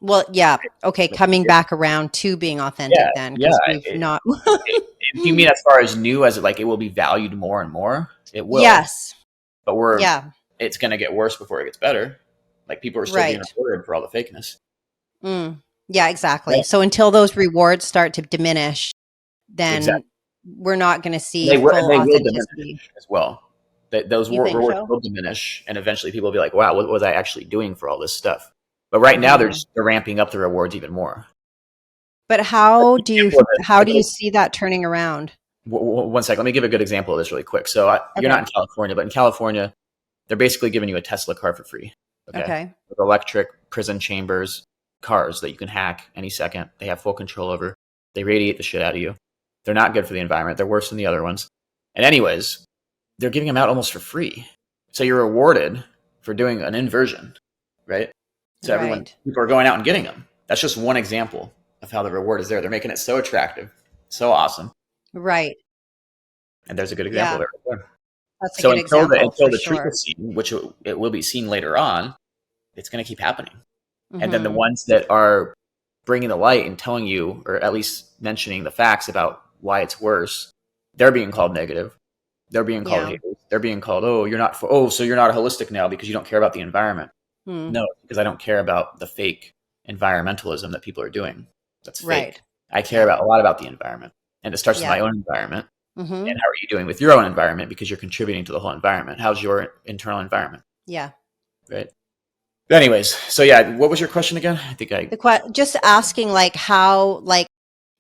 Well, yeah. Okay, Like, coming back around to being yeah, authentic then, yeah. because we've not. If you mean as far as new as it will be valued more and more, it will. Yes. But Yeah. it's going to get worse before it gets better. Like, people are still being Right. rewarded for all the fakeness. Mm. Yeah, exactly. Yeah, So until those rewards start to diminish, then exactly. we're not going to And see full they will diminish authenticity. as well. Those You think rewards so? will diminish, and eventually people will be like, "Wow, what was I actually doing for all this stuff?" But right now, Hmm. they're ramping up the rewards even more. But Example of it, how do you see that turning around? one second. Let me give a good example of this really quick. So you're not Okay. in California, but in California, they're basically giving you a Tesla car for free. Okay. Okay. With electric prison chambers, cars that you can hack any second. They have full control over. They radiate the shit out of you. They're not good for the environment. They're worse than the other ones. And anyways, they're giving them out almost for free. So you're rewarded for doing an inversion, right? So Right. people are going out and getting them. That's just one example of how the reward is there. They're making it so attractive, so awesome. Right. And there's a good example Yeah. there. Right there. That's a So good example until for the truth sure. is seen, which it will be seen later on, it's going to keep happening. And then the Mm-hmm. ones that are bringing the light and telling you, or at least mentioning the facts about why it's worse, they're being called negative. They're being called Yeah. haters. They're being called, oh, so you're not a holistic now because you don't care about the environment. Hmm. No, because I don't care about the fake environmentalism that people are doing. That's fake. Right. I care Yeah. about a lot about the environment. And it starts with Yeah. my own environment. Mm-hmm. And how are you doing with your own environment? Because you're contributing to the whole environment. How's your internal environment? Yeah. Right. But anyways, so yeah, what was your question again? I think Just asking like how, like,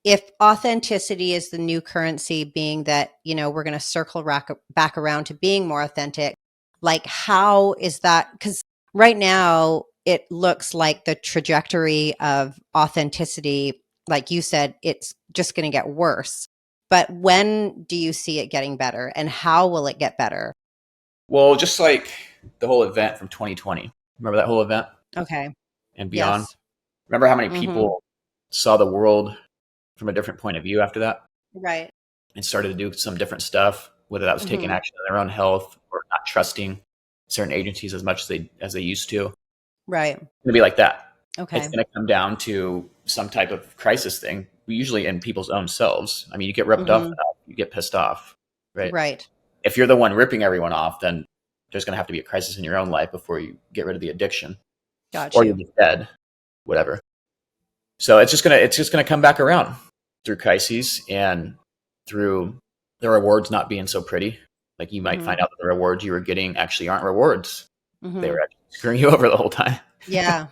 if authenticity is the new currency, being that, we're going to circle back around to being more authentic, like how is that? Because right now it looks like the trajectory of authenticity, like you said, it's just going to get worse. But when do you see it getting better, and how will it get better? well, just like the whole event from 2020. Remember that whole event Okay. and beyond? Yes. Remember how many Mm-hmm. people saw the world from a different point of view after that Right. and started to do some different stuff, whether that was taking Mm-hmm. action on their own health or not trusting certain agencies as much as they used to. It's Right. going to be like that. Okay. It's going to come down to some type of crisis thing, usually in people's own selves. I mean, you get ripped off Mm-hmm. enough, you get pissed off, right? Right. If you're the one ripping everyone off, then there's going to have to be a crisis in your own life before you get rid of the addiction, Got or you're you. just dead, whatever. So it's just gonna come back around through crises and through the rewards not being so pretty. Like you might Mm-hmm. find out that the rewards you were getting actually aren't rewards. Mm-hmm. They were actually screwing you over the whole time. Yeah.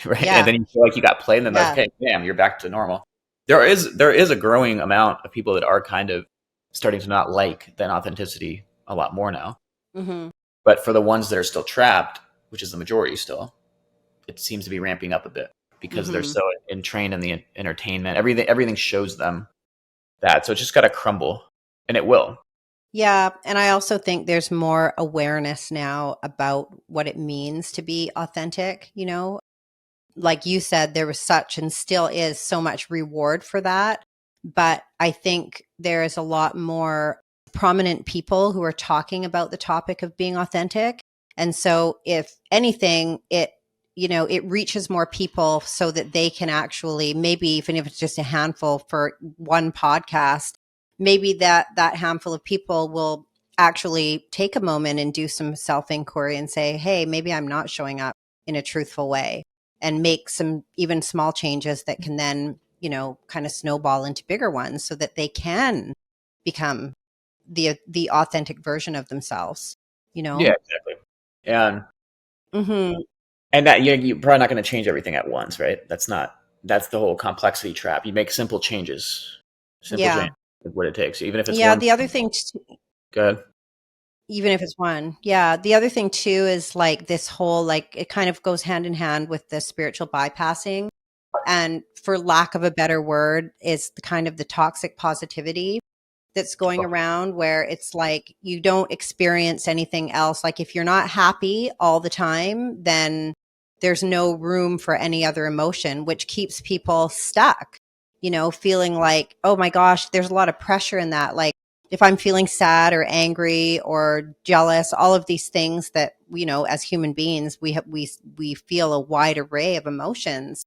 Right. Yeah. And then you feel like you got played and then like, Yeah. okay, damn, you're back to normal. There is a growing amount of people that are kind of starting to not like that authenticity a lot more now. Mm-hmm. But for the ones that are still trapped, which is the majority still, it seems to be ramping up a bit because they're Mm-hmm. so entrained in the entertainment. Everything shows them that. So it's just got to crumble, and it will. Yeah. And I also think there's more awareness now about what it means to be authentic. Like you said, there was such and still is so much reward for that. But I think there is a lot more prominent people who are talking about the topic of being authentic. And so if anything, it reaches more people so that they can actually, maybe even if it's just a handful for one podcast, maybe that handful of people will actually take a moment and do some self-inquiry and say, hey, maybe I'm not showing up in a truthful way, and make some even small changes that can then, kind of snowball into bigger ones so that they can become the authentic version of themselves, Yeah, exactly. And Mm-hmm. that you're probably not going to change everything at once, right? That's the whole complexity trap. You make simple changes. Simple Yeah. change is what it takes, even if it's Yeah. one. The other thing, Good. even if it's one. Yeah. The other thing too is like this whole, like, it kind of goes hand in hand with the spiritual bypassing. And for lack of a better word, is the kind of the toxic positivity that's going around, where it's like you don't experience anything else. Like if you're not happy all the time, then there's no room for any other emotion, which keeps people stuck, feeling like, oh my gosh, there's a lot of pressure in that. Like if I'm feeling sad or angry or jealous, all of these things that, as human beings, we feel a wide array of emotions.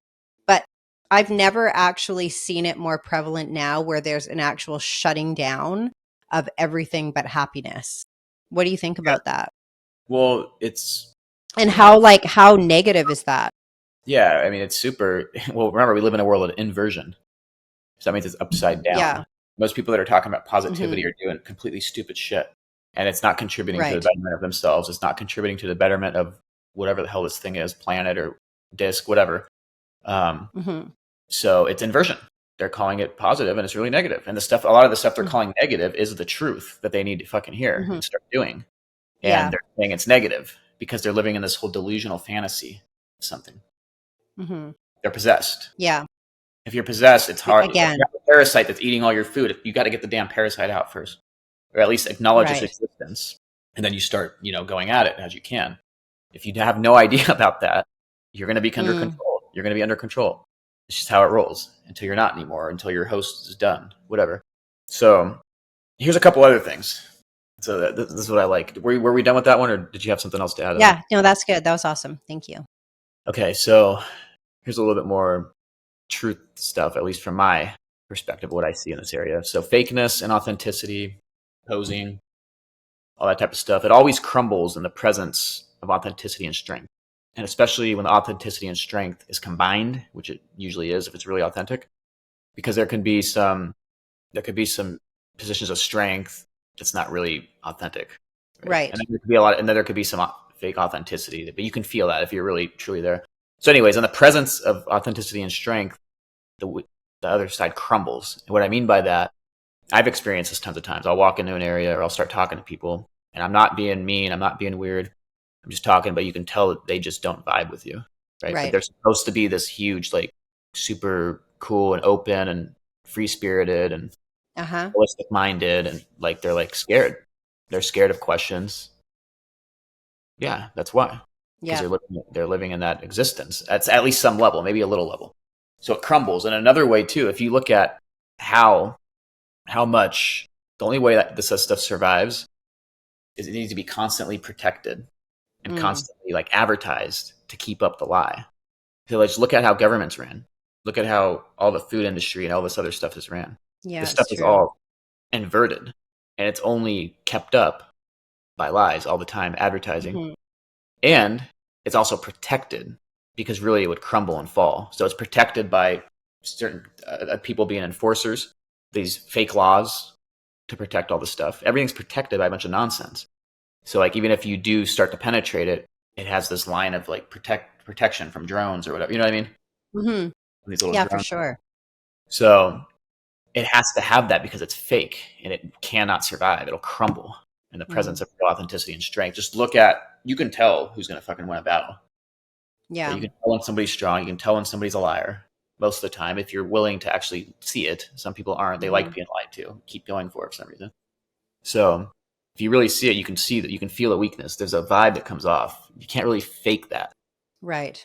But I've never actually seen it more prevalent now, where there's an actual shutting down of everything but happiness. What do you think about that? Well, And how negative is that? yeah, I mean, it's super. Well, remember, we live in a world of inversion. So that means it's upside down. Yeah. Most people that are talking about positivity Mm-hmm. are doing completely stupid shit. And it's not contributing to the Right. betterment of themselves. It's not contributing to the betterment of whatever the hell this thing is, planet or disc, whatever. Mm-hmm. So it's inversion. they're calling it positive and it's really negative. And a lot of the stuff they're calling negative is the truth that they need to fucking hear and start doing. And they're saying it's negative because they're living in this whole delusional fantasy of something. They're possessed. Yeah. If you're possessed, it's hard. Again. If you have a parasite that's eating all your food, you got to get the damn parasite out first, or at least acknowledge its existence. And then you start, going at it as you can. If you have no idea about that, you're going to be under control. You're going to be under control. It's just how it rolls until you're not anymore, until your host is done, whatever. So here's a couple other things. So this is what I like. Were we done with that one, or did you have something else to add? Yeah, no, that's good. That was awesome. Thank you. Okay, so here's a little bit more truth stuff, at least from my perspective, what I see in this area. So fakeness and authenticity, posing, all that type of stuff, it always crumbles in the presence of authenticity and strength. And especially when the authenticity and strength is combined, which it usually is if it's really authentic, because there could be some positions of strength that's not really authentic. Right. And then there could be and then there could be some fake authenticity, but you can feel that if you're really truly there. So anyways, in the presence of authenticity and strength, the other side crumbles. And what I mean by that, I've experienced this tons of times. I'll walk into an area or I'll start talking to people and I'm not being mean. I'm not being weird. I'm just talking, but you can tell that they just don't vibe with you. Right. But they're supposed to be this huge, like super cool and open and free spirited and holistic minded. And like, they're like scared. They're scared of questions. Yeah, that's why. Because they're living in that existence. That's at least some level, maybe a little level. So it crumbles. And another way too, if you look at how much, the only way that this stuff survives is it needs to be constantly protected and constantly like advertised to keep up the lie. So let's look at how governments ran. Look at how all the food industry and all this other stuff is ran. Yeah, this stuff is all inverted and it's only kept up by lies all the time, advertising. And it's also protected because really it would crumble and fall. So it's protected by certain people being enforcers, these fake laws to protect all this stuff. Everything's protected by a bunch of nonsense. So like even if you do start to penetrate it, it has this line of like protection from drones or whatever. You know what I mean? These little drones. For sure. So it has to have that because it's fake and it cannot survive. It'll crumble in the presence of authenticity and strength. Just you can tell who's going to fucking win a battle. Yeah. You can tell when somebody's strong. You can tell when somebody's a liar most of the time if you're willing to actually see it. Some people aren't. They like being lied to. Keep going for it for some reason. So if you really see it, you can see that you can feel a weakness. There's a vibe that comes off. You can't really fake that. Right.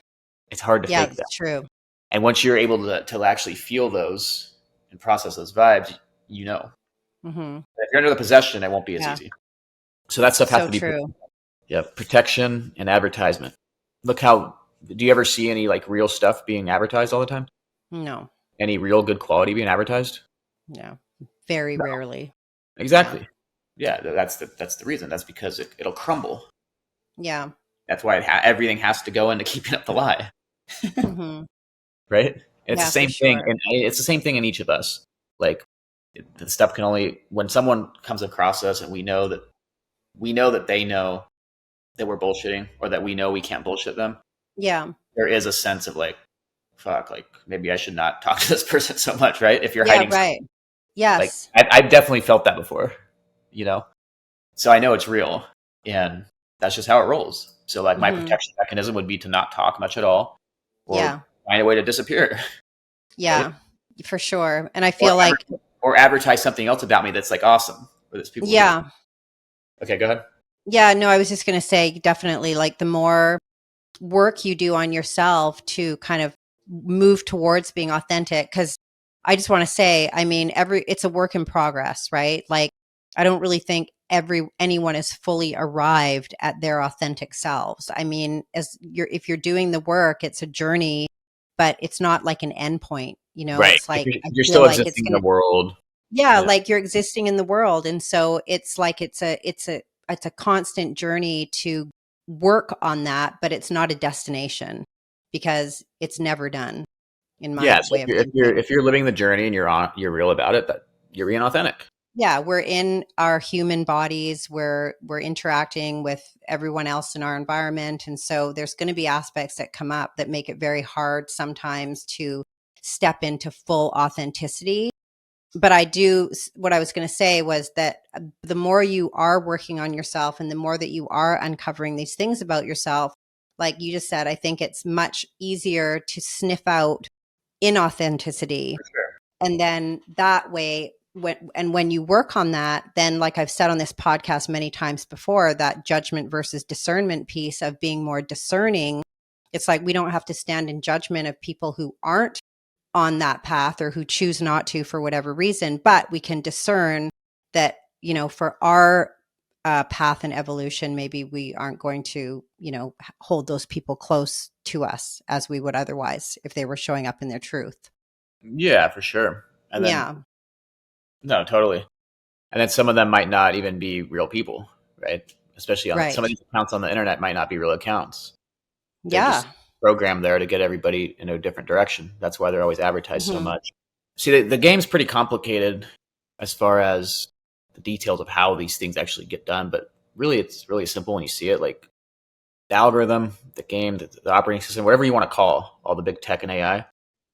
It's hard to fake that. Yeah, that's true. And once you're able to actually feel those and process those vibes, you know. If you're under the possession, it won't be as easy. So that stuff has to be true. Protection and advertisement. Look do you ever see any like real stuff being advertised all the time? No. Any real good quality being advertised? No. Very rarely. Exactly. Yeah, that's the reason. That's because it'll crumble. Yeah. That's why everything has to go into keeping up the lie. Right? And it's the same thing, and it's the same thing in each of us. Like the stuff can only when someone comes across us and we know that they know that we're bullshitting or that we know we can't bullshit them. Yeah. There is a sense of like, fuck, like maybe I should not talk to this person so much, right? If you're hiding something. Yes. Like I've definitely felt that before, So I know it's real and that's just how it rolls. So like my protection mechanism would be to not talk much at all or find a way to disappear. Yeah, right? For sure. And I feel or advertise something else about me that's like awesome. Or that's people. Yeah. Okay, go ahead. Yeah, no, I was just going to say definitely like the more work you do on yourself to kind of move towards being authentic. Cause I just want to say, I mean, it's a work in progress, right? Like I don't really think anyone is fully arrived at their authentic selves. I mean, if you're doing the work, it's a journey, but it's not like an endpoint, Right. It's like you're still existing in the world. Yeah, like you're existing in the world. And so it's like it's a constant journey to work on that, but it's not a destination because it's never done in my way of thinking. If you're living the journey and you're real about it, that you're being authentic. Yeah, we're in our human bodies, we're interacting with everyone else in our environment. And so there's going to be aspects that come up that make it very hard sometimes to step into full authenticity. But what I was going to say was that the more you are working on yourself and the more that you are uncovering these things about yourself, like you just said, I think it's much easier to sniff out inauthenticity. For sure. And then that way, when you work on that, then like I've said on this podcast many times before, that judgment versus discernment piece of being more discerning, it's like we don't have to stand in judgment of people who aren't on that path or who choose not to for whatever reason, but we can discern that, for our path and evolution, maybe we aren't going to, hold those people close to us as we would otherwise if they were showing up in their truth. Yeah, for sure. And then, Yeah. no, totally. And then some of them might not even be real people, right? Especially on some of Right. these accounts on the internet might not be real accounts. They're Yeah. just programmed there to get everybody in a different direction. That's why they're always advertised so Mhm. much. See, the game's pretty complicated as far as the details of how these things actually get done, but really it's really simple when you see it. Like the algorithm, the game, the operating system, whatever you want to call all the big tech and AI,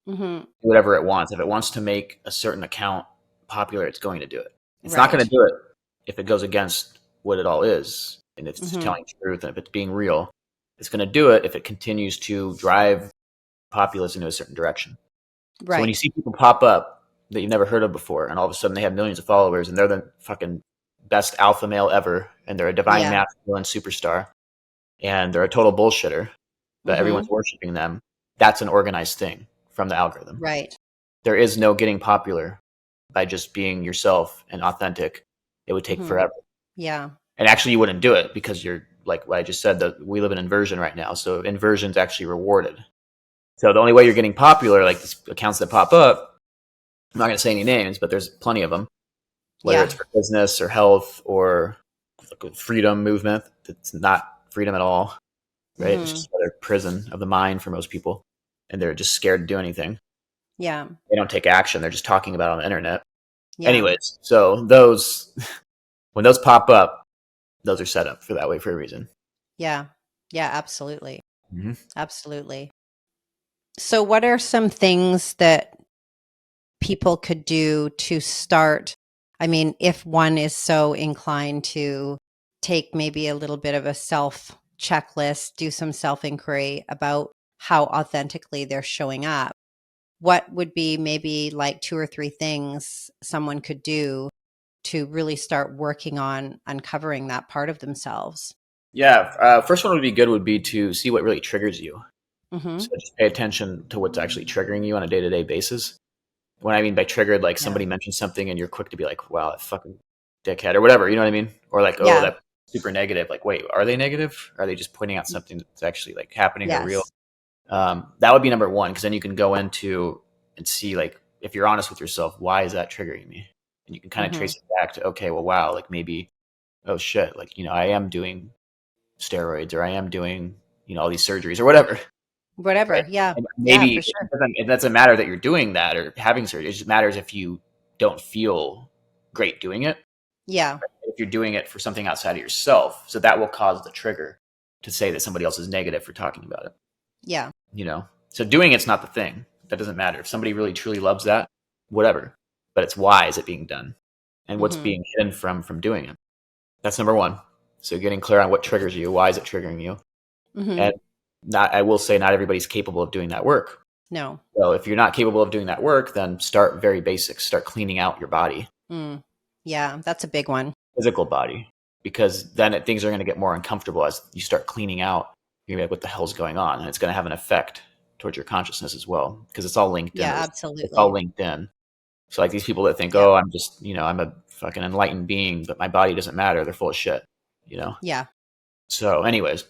Mhm. whatever it wants. If it wants to make a certain account popular, it's going to do it. It's not going to Right. do it if it goes against what it all is and if it's Mhm. telling truth and if it's being real. It's going to do it if it continues to drive populace into a certain direction. So when you Right. see people pop up that you've never heard of before, and all of a sudden they have millions of followers, and they're the fucking best alpha male ever, and they're a divine Yeah. masculine superstar, and they're a total bullshitter, but everyone's Mhm. worshiping them, that's an organized thing from the algorithm. Right. There is no getting popular by just being yourself and authentic. It would take Mhm. forever. Yeah. And actually, you wouldn't do it because you're like what I just said, that we live in inversion right now. So inversion's actually rewarded. So the only way you're getting popular, like these accounts that pop up, I'm not going to say any names, but there's plenty of them, whether Yeah. it's for business or health or like a freedom movement. It's not freedom at all, right? It's Mhm. just another prison of the mind for most people. And they're just scared to do anything. Yeah. They don't take action. They're just talking about it on the internet. Yeah. Anyways, so those, when those pop up, those are set up for that way for a reason. Yeah. Yeah, absolutely. Mm-hmm. Absolutely. So what are some things that people could do to start? I mean, if one is so inclined to take maybe a little bit of a self checklist, do some self inquiry about how authentically they're showing up, what would be maybe like 2 or 3 things someone could do to really start working on uncovering that part of themselves? Yeah. First one would be to see what really triggers you. Mm-hmm. So just pay attention to what's actually triggering you on a day-to-day basis. When I mean by triggered, like Yeah. somebody mentions something and you're quick to be like, wow, that fucking dickhead or whatever, you know what I mean? Or like, oh, Yeah. that's super negative. Like, wait, are they negative? Are they just pointing out something that's actually like happening or real? Yes. That would be number one, because then you can go into and see, like, if you're honest with yourself, why is that triggering me? And you can kind of Mm-hmm. trace it back to, okay, well, wow, like maybe, oh shit, like, I am doing steroids or I am doing, all these surgeries or whatever. Right. Whatever. Yeah. And Yeah, maybe for sure. it doesn't matter that you're doing that or having surgery. It just matters if you don't feel great doing it. Yeah. If you're doing it for something outside of yourself, so that will cause the trigger to say that somebody else is negative for talking about it. Yeah. So doing it's not the thing. That doesn't matter. If somebody really truly loves that, whatever. But it's why is it being done, and what's Mm-hmm. being hidden from doing it. That's number one. So getting clear on what triggers you, why is it triggering you, Mm-hmm. and I will say not everybody's capable of doing that work. No. So if you're not capable of doing that work, then start very basic. Start cleaning out your body, Mm. Yeah, that's a big one. physical body, because then things are going to get more uncomfortable as you start cleaning out. You're gonna be like, what the hell's going on? And it's going to have an effect towards your consciousness as well, because it's all linked in. Yeah, It's all absolutely. linked in. So like these people that think, Yeah. oh, I'm just, I'm a fucking enlightened being, but my body doesn't matter. They're full of shit. Yeah. So anyways,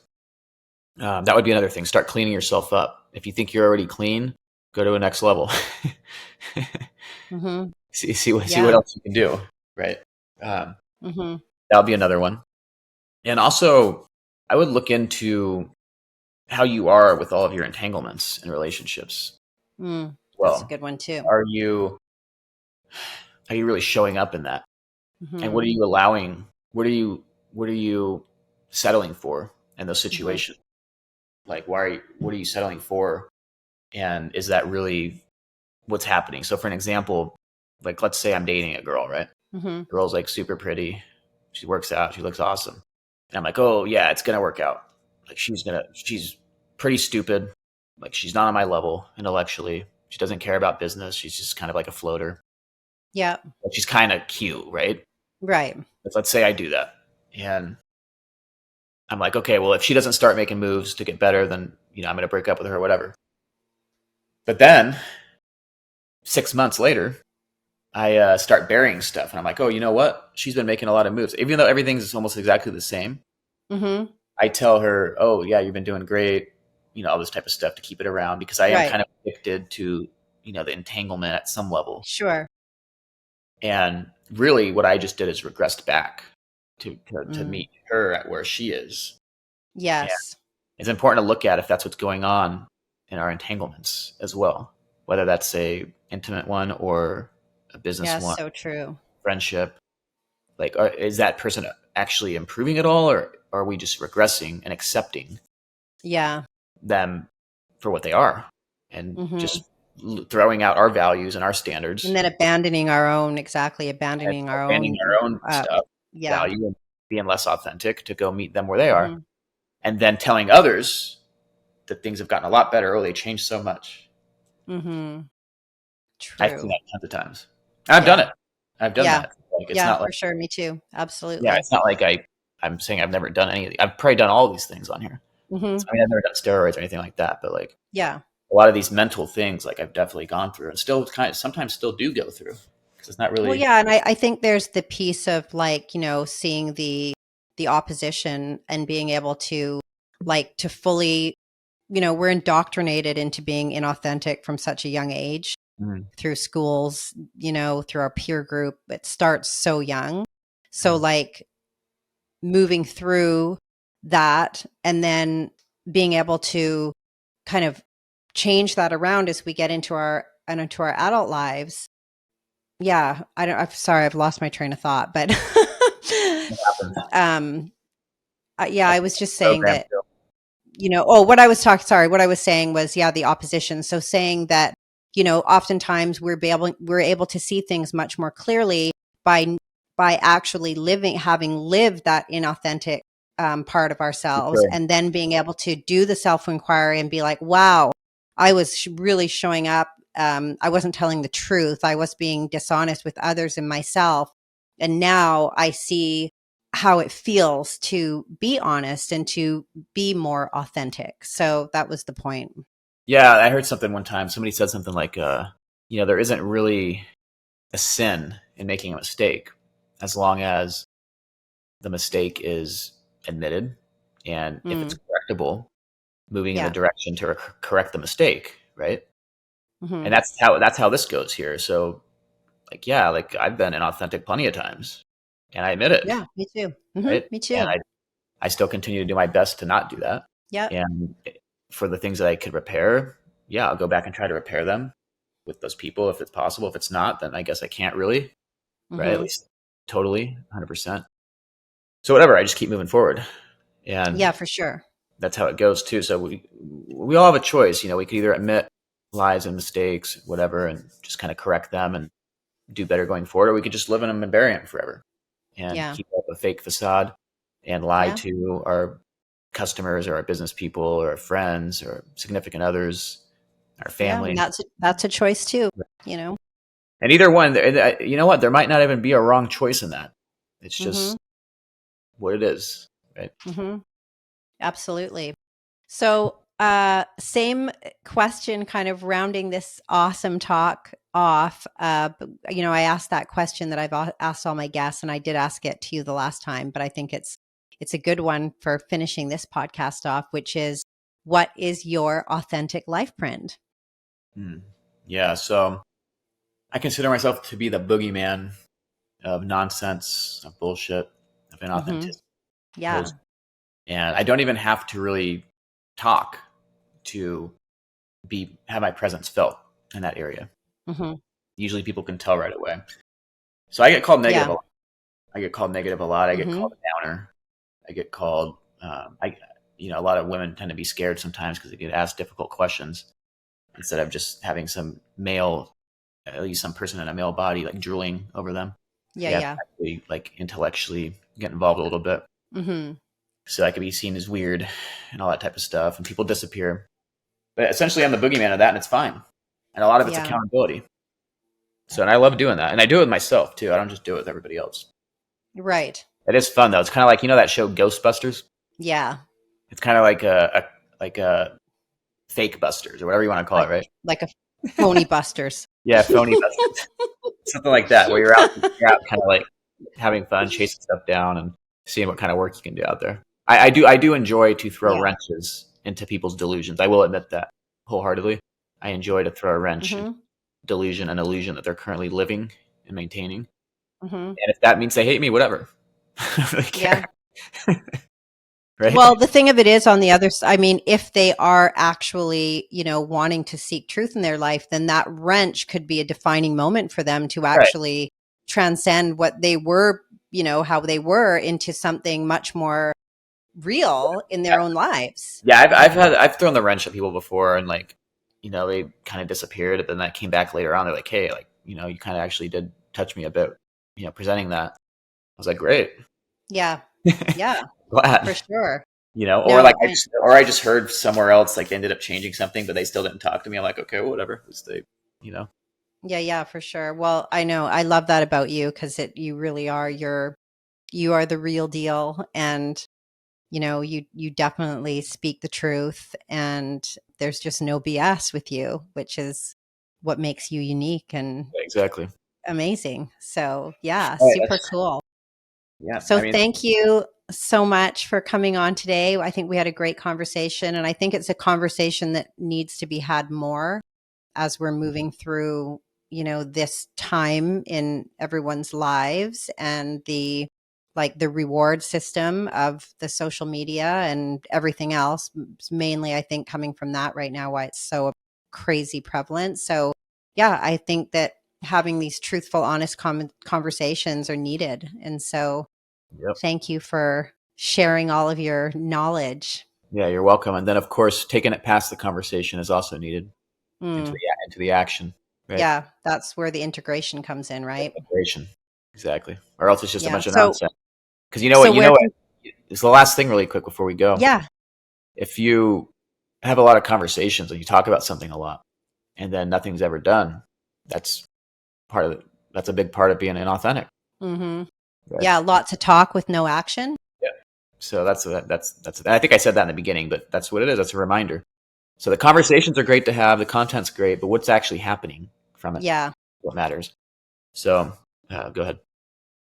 that would be another thing. Start cleaning yourself up. If you think you're already clean, go to a next level. Mm-hmm. see what Yeah. else you can do. Right. Um, Mm-hmm. that'll be another one. And also, I would look into how you are with all of your entanglements and relationships. That's a Well, good one too. are you really showing up in that? And what Mm-hmm. are you allowing? What are you settling for in those Mm-hmm. situations? Like, what are you settling for? And is that really what's happening. So for an example, like let's say I'm dating a girl, right? Mm-hmm. Girl's like super pretty. She works out. She looks awesome. And I'm like, oh yeah, it's going to work out. Like she's pretty stupid. Like she's not on my level intellectually. She doesn't care about business. She's just kind of like a floater. Yeah. But she's kind of cute, right? Right. But let's say I do that. And I'm like, okay, well, if she doesn't start making moves to get better, then, I'm going to break up with her or whatever. But then 6 months later, I start burying stuff. And I'm like, oh, you know what? She's been making a lot of moves. Even though everything's almost exactly the same, Mm-hmm. I tell her, oh, yeah, you've been doing great, all this type of stuff to keep it around because I am Right. kind of addicted to, the entanglement at some level. Sure. And really what I just did is regressed back to meet her at where she is. Yes. It's important to look at if that's what's going on in our entanglements as well, whether that's a intimate one or a business Yes. one, So true. friendship. Like, is that person actually improving at all, or are we just regressing and accepting Yeah. them for what they are and Mm-hmm. just throwing out our values and our standards, And then abandoning our own stuff, yeah. value, and being less authentic to go meet them where they are, Mm-hmm. and then telling others that things have gotten a lot better. Oh, they changed so much. Mm-hmm. I've seen True. that tons of times. I've done it. I've done Yeah. that. Like, it's Yeah, not for like, sure. Me too. Absolutely. yeah, it's not like I'm saying I've never done any of I've probably done all these things on here. Mm-hmm. I mean, I've never done steroids or anything like that, but like Yeah. a lot of these mental things, like I've definitely gone through and still sometimes still do go through because it's not Well, really. yeah, and I think there's the piece of like, seeing the opposition and being able to to fully, we're indoctrinated into being inauthentic from such a young age Mhm. through schools, through our peer group. It starts so young. So Mhm. like moving through that and then being able to kind of change that around as we get into our adult lives. Yeah, I'm sorry, I've lost my train of thought, but It happens. yeah, I I think was that's just saying programmed that, too. what I was saying was, yeah, the opposition. So saying that, oftentimes we're able to see things much more clearly by actually having lived that inauthentic part of For ourselves, sure. and then being able to do the self-inquiry and be like, wow, I was really showing up. I wasn't telling the truth. I was being dishonest with others and myself. And now I see how it feels to be honest and to be more authentic. So that was the point. Yeah, I heard something one time. Somebody said something like, there isn't really a sin in making a mistake as long as the mistake is admitted and if it's correctable, moving in the Yeah. direction to correct the mistake, right? Mm-hmm. And that's how this goes here. So, like, yeah, like I've been inauthentic plenty of times, and I admit it, Yeah, me too. Mm-hmm. right? Me And too. I still continue to do my best to not do that. Yep. And for the things that I could repair, yeah, I'll go back and try to repair them with those people if it's possible. If it's not, then I guess I can't really, right? At Mm-hmm. least totally, 100%. So whatever, I just keep moving forward, and Yeah, for sure. that's how it goes too. So we all have a choice. We could either admit lies and mistakes, whatever, and just kind of correct them and do better going forward, or we could just live in them and bury them forever and Yeah. keep up a fake facade and lie Yeah. to our customers or our business people or our friends or significant others, our Yeah. And family. that's a choice too, you know? And either one, you know what? There might not even be a wrong choice in that. It's Mm-hmm. just what it is, right? Mm-hmm. Absolutely. So, same question, kind of rounding this awesome talk off. I asked that question that I've asked all my guests, and I did ask it to you the last time, but I think it's a good one for finishing this podcast off, which is, what is your authentic life print? Yeah. So I consider myself to be the boogeyman of nonsense, of bullshit, of Mm-hmm. inauthenticity. Yeah. And I don't even have to really talk to have my presence felt in that area. Mm-hmm. Usually people can tell right away. So I get called negative Yeah. a lot. I get called negative a lot. I get Mm-hmm. called a downer. I get called, a lot of women tend to be scared sometimes because they get asked difficult questions instead of just having some male at least some person in a male body like drooling over them. Yeah. You have to Yeah. actually like intellectually get involved a little bit. Mm-hmm. So I could be seen as weird and all that type of stuff, and people disappear. But essentially, I'm the boogeyman of that, and it's fine. And a lot of it's Yeah. accountability. So, and I love doing that, and I do it with myself too. I don't just do it with everybody else. Right. It is fun though. It's kind of like that show Ghostbusters. Yeah. It's kind of like a fake busters or whatever you want to call it, right? Like a phony busters. Yeah, phony busters, something like that, where you're out kind of like having fun, chasing stuff down, and seeing what kind of work you can do out there. I do enjoy to throw Yeah. wrenches into people's delusions. I will admit that wholeheartedly. I enjoy to throw a wrench in Mm-hmm. delusion and illusion that they're currently living and maintaining. Mm-hmm. And if that means they hate me, whatever. I don't really care. Yeah. Right? Well, the thing of it is on the other side, I mean, if they are actually, wanting to seek truth in their life, then that wrench could be a defining moment for them to Right. actually transcend what they were, how they were into something much more real in their own lives. Yeah, I've thrown the wrench at people before, and they kind of disappeared, and then that came back later on. They're like, hey, you kind of actually did touch me a bit, presenting that. I was like, great. Yeah. Yeah, Glad. for sure. Or like I just heard somewhere else like they ended up changing something, but they still didn't talk to me. I'm like, okay, well, whatever. Yeah, for sure. Well, I know I love that about you because you really are you are the real deal, and you definitely speak the truth, and there's just no BS with you, which is what makes you unique and Exactly. amazing. So yeah, Right, super cool. yeah. So thank you so much for coming on today. I think we had a great conversation, and I think it's a conversation that needs to be had more as we're moving through, this time in everyone's lives, and the reward system of the social media and everything else. Mainly, I think coming from that right now, why it's so crazy prevalent. So yeah, I think that having these truthful, honest conversations are needed. And so Yep. thank you for sharing all of your knowledge. Yeah, you're welcome. And then, of course, taking it past the conversation is also needed into the action. Right? Yeah, that's where the integration comes in, right? Integration. Exactly. Or else it's just a Yeah. bunch of So, nonsense. Because you know what? It's the last thing really quick before we go. Yeah. If you have a lot of conversations and you talk about something a lot and then nothing's ever done, that's a big part of being inauthentic. Mm-hmm. Right? Yeah. Lots of talk with no action. Yeah. So that's I think I said that in the beginning, but that's what it is. That's a reminder. So the conversations are great to have. The content's great, but what's actually happening from it? Yeah. What matters. So go ahead.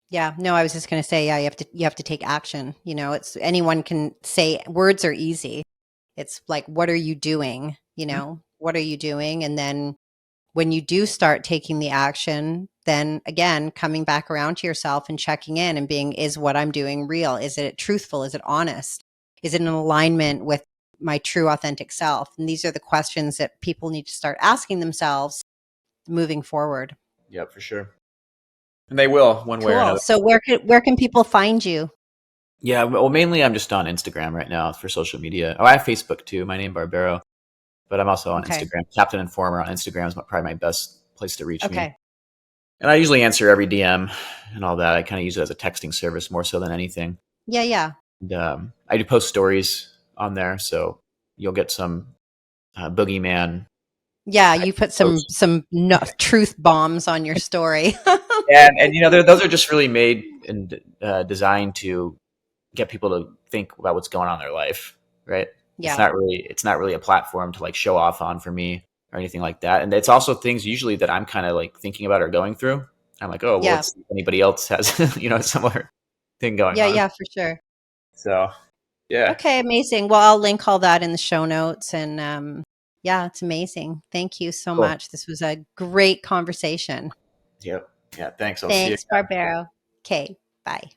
Yeah. No, I was just going to say, yeah, you have to take action. It's anyone can say words are easy. It's like, what are you doing? What are you doing? And then when you do start taking the action, then again, coming back around to yourself and checking in and being, is what I'm doing real? Is it truthful? Is it honest? Is it in alignment with my true authentic self? And these are the questions that people need to start asking themselves moving forward. Yep, for sure. And they will one way or another. So where can people find you? Yeah, well, mainly I'm just on Instagram right now for social media. Oh, I have Facebook too. My name Barbero, but I'm also on Instagram. Captain Informer on Instagram is probably my best place to reach me. And I usually answer every DM and all that. I kind of use it as a texting service more so than anything. Yeah. And, I do post stories on there, so you'll get some boogeyman. Yeah, you put some truth bombs on your story. and those are just really made and designed to get people to think about what's going on in their life, right? Yeah. It's not really a platform to like show off on for me or anything like that. And it's also things usually that I'm kind of like thinking about or going through. I'm like, oh, well, let's see if anybody else has, a similar thing going on. Yeah, for sure. So, yeah. Okay, amazing. Well, I'll link all that in the show notes. And yeah, it's amazing. Thank you so much. This was a great conversation. Yep. Yeah, thanks. Thanks, Barbero. Okay, bye.